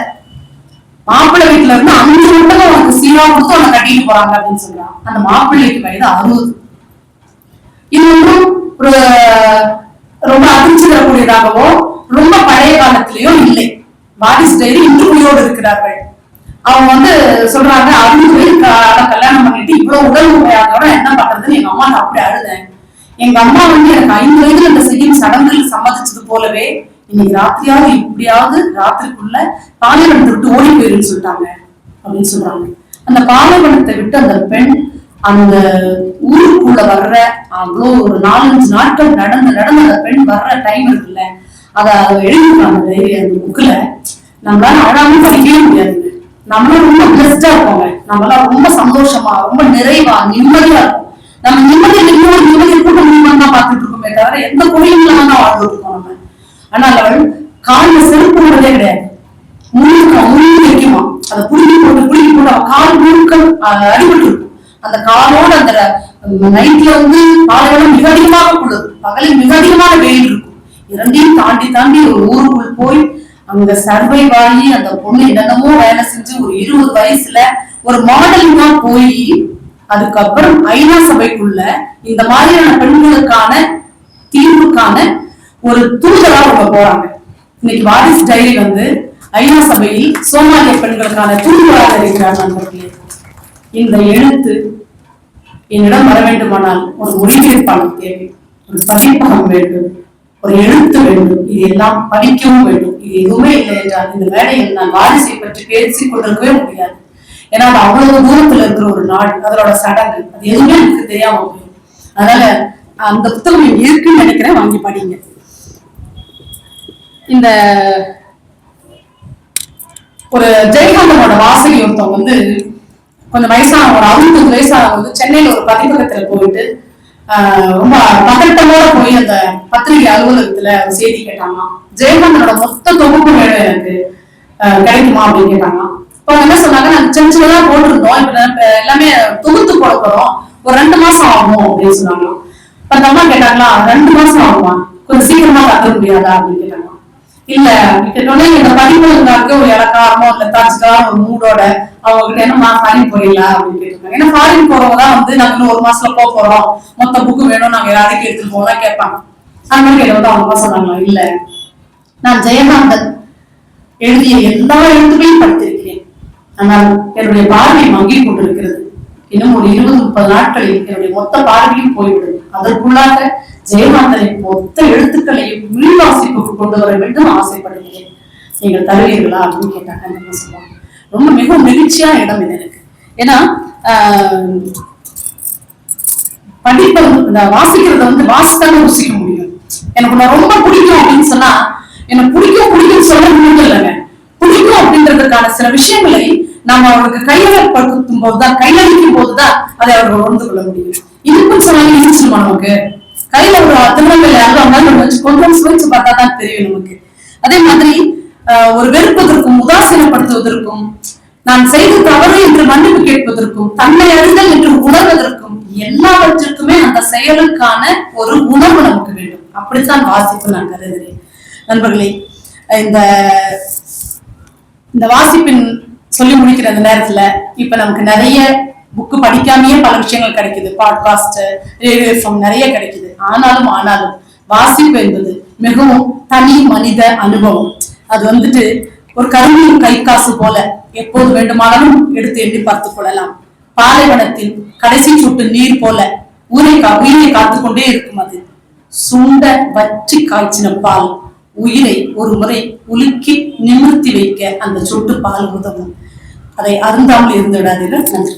மாப்பிள்ளை வீட்டுல இருந்து 5 வட்டம் உனக்கு சீரா கொடுத்து உனக்கு கட்டிட்டு போறாங்க அப்படின்னு சொல்றான். அந்த மாப்பிள்ளைக்கு வயது 60. இது ஒன்றும் ஒரு ரொம்ப அதிர்ச்சி தரக்கூடியதாகவோ ரொம்ப பழைய காலத்திலயோ இல்லை. வாரிஸ் டைரி இன்று உயிரோடு இருக்கிறார்கள். அவங்க வந்து சொல்றாங்க, 60 வயது கல்யாணம் பண்ணிட்டு இவ்வளவு உடல் உண்மையானோட என்ன பண்றதுன்னு எங்க அம்மா நான் அப்படி அழுதேன். எங்க அம்மா வந்து எனக்கு 5 வயதுல இந்த செய்யும் சடங்குகள் சம்மதிச்சது போலவே இன்னைக்கு ராத்திரியாவது இப்படியாவது ராத்திரிக்குள்ள பாலைவனத்தை விட்டு ஓடி போயிருன்னு சொல்லிட்டாங்க அப்படின்னு சொல்றாங்க. அந்த பாலைவனத்தை விட்டு அந்த பெண் அந்த ஊருக்குள்ள வர்ற அவ்வளோ ஒரு 4-5 நாட்கள் நடந்து அந்த பெண் வர்ற டைம் இருக்குல்ல, அதை எழுதிருக்காங்க அந்த புக்குல. நம்மளால அழாம படிக்கவே முடியாது. நம்மளும் ரொம்ப பெஸ்டா இருப்போங்க, நம்மளாம் ரொம்ப சந்தோஷமா ரொம்ப நிறைவா நிம்மதியா இருக்கும். நம்ம நிம்மதி கூட்ட முடியுமா தான் பார்த்துட்டு இருக்கோமே தவிர எந்த கோயிலும் இல்லாம தான் வாழ்ந்துட்டு இருக்கோம் நம்ம. ஆனால் அவள் காலில் செருப்பு போடுறதே கிடையாது, முள்ளு வைக்குமா, அதை புடுங்கி போட்டு அவள் கால் முழுக்க அடிபட்டு இருக்கும். அந்த காலோட அந்த நைட்ல வந்து பாலைவனம் மிக அதிகமாக குளிர், பகலில் மிக அதிகமான வெயில் இருக்கும். இரண்டையும் தாண்டி ஒரு ஊருக்குள் போய் அங்க சர்வைவ் ஆகி அந்த பொண்ணு என்னென்னமோ வேலை செஞ்சு ஒரு 20 வயசுல ஒரு மாடலிங்கா போய் அதுக்கப்புறம் ஐநா சபைக்குள்ள இந்த மாதிரியான பெண்களுக்கான தீர்வுக்கான ஒரு தூதரா அவங்க போறாங்க. இன்னைக்கு வாரிஸ் டைரி வந்து ஐநா சபையில் சோமாலிய பெண்களுக்கான தூதுவராக இருக்கிறார். நண்பர்களே, இந்த எழுத்து என்னிடம் வர வேண்டுமானால் ஒரு மொழிபெயர்ப்பாளர் தேவை, ஒரு பதிப்பகம் வேண்டும், ஒரு எழுத்து வேண்டும், இது எல்லாம் படிக்கவும் வேண்டும். இது எதுவுமே இல்லை என்றால் இந்த வேலையில் நான் வாரிசை பற்றி பேசிக் கொண்டிருக்கவே முடியாது. ஏன்னா அது அவ்வளவு தூரத்துல இருக்கிற ஒரு நாடு, அதோட சடங்கு, அது எதுவுமே எனக்கு தெரியாம போயிடும். அதனால அந்த புத்தகம் இருக்குன்னு நினைக்கிறேன், வாங்கி படிங்க. இந்த ஒரு ஜெயகாந்தனோட வாசகி ஒருத்தவங்க வந்து கொஞ்சம் வயசானவங்க, ஒரு 60 வயசானவங்க வந்து சென்னையில ஒரு பதிப்பகத்துல போயிட்டு ரொம்ப பதட்டமோட போய் அந்த பத்திரிகை அலுவலகத்துல செய்தி கேட்டாங்க. ஜெயகாந்தனோட மொத்த தொகுப்பு வேணும் எனக்கு கிடைக்குமா அப்படின்னு கேட்டாங்க. இப்ப என்ன சொன்னாங்க, நாங்க சின்னதா போட்டிருந்தோம், இப்ப எல்லாமே தொகுத்து போட போறோம், ஒரு 2 மாசம் ஆகும் அப்படின்னு சொன்னாங்க. அந்த அம்மா கேட்டாங்களா, 2 மாசம் ஆகுமா, கொஞ்சம் சீக்கிரமா கத்த முடியாதா அப்படின்னு கேட்டாங்க. இல்ல கேட்டோன்னே இந்த படிப்புங்காருக்கு ஒரு இலக்காரமோ லெத்தாச்சிக்கான ஒரு மூடோட அவங்க கிட்ட என்ன ஃபாரின் போறீங்களா அப்படின்னு கேட்டிருக்காங்க. ஏன்னா ஃபாரின் போறவங்க தான் வந்து நாங்க இன்னும் 1 மாசத்துல போறோம், மொத்த புக்கு வேணும், நாங்க யாரையும் எடுத்துட்டு போவோம் கேட்பாங்க. அந்த மாதிரி கேட்டவங்க அவங்க சொன்னாங்களா, இல்ல நான் ஜெயகாந்தன் எழுதிய எல்லா எழுத்துக்களையும் படித்திருக்கிறேன், ஆனால் என்னுடைய பார்வை மங்கி கொண்டிருக்கிறது. இன்னும் ஒரு 20-30 நாட்களில் என்னுடைய மொத்த பார்வையும் போய்விடும். அதற்குள்ளாக ஜெயகாந்தனின் மொத்த எழுத்துக்களையும் மீள் வாசிப்புக்கு கொண்டு வர வேண்டும் ஆசைப்படுகிறேன், நீங்கள் தருவீர்களா அப்படின்னு கேட்டாங்க. சொல்லுவாங்க ரொம்ப மிகவும் நெகிழ்ச்சியான இடம் இது எனக்கு. ஏன்னா படிப்பை வாசிக்கிறத வந்து வாசித்தாலும் ருசிக்க முடியும். எனக்கு நான் ரொம்ப பிடிக்கும் அப்படின்னு சொன்னா எனக்கு பிடிக்கும் சொல்ல முடியும் இல்லைங்க. பிடிக்கும் அப்படின்றதுக்கான சில விஷயங்களை நாம அவர்களுக்கு கையகப்படுத்தும் போதுதான், கையளிக்கும் போதுதான் அதை அவர்கள் உணர்ந்து கொள்ள முடியும். இதுக்குன்னு சொன்னாங்க ஈஸிமா, நமக்கு கையில ஒரு திருநங்கை யாரும் வச்சு கொஞ்சம் சுவைச்சு பார்த்தா தான் தெரியும் நமக்கு. அதே மாதிரி ஒரு வெறுப்பதற்கும் உதாசீனப்படுத்துவதற்கும், நான் செய்த தவறு என்று மன்னிப்பு கேட்பதற்கும், தன்னை அறிதல் என்று உணர்வதற்கும் எல்லாவற்றிற்குமே அந்த செயலுக்கான ஒரு உணர்வு நமக்கு வேண்டும். அப்படித்தான் வாசிப்பு நான் கருதுகிறேன். நண்பர்களே, இந்த வாசிப்பின் சொல்லி முடிக்கிற அந்த நேரத்துல இப்ப நமக்கு நிறைய புக்கு படிக்காமயே பல விஷயங்கள் கிடைக்குது, பாட்காஸ்ட், ரேடியோ நிறைய கிடைக்குது. ஆனாலும் வாசிப்பு என்பது மிகவும் தனி மனித அனுபவம். அது வந்துட்டு ஒரு கருவியின் கை காசு போல எப்போது வேண்டுமானாலும் எடுத்து எண்ணி பார்த்துக் கொள்ளலாம். பாலைவனத்தில் கடைசி சொட்டு நீர் போல உயிரை காத்துக்கொண்டே இருக்கும். அது சுண்ட வற்றி காய்ச்சின பால் உயிரை ஒரு முறை உலுக்கி நிமிர்த்தி வைக்க அந்த சொட்டு பால் உதவும். அதை அருந்தாமல் இருந்து விடாதீர்கள். நன்றி.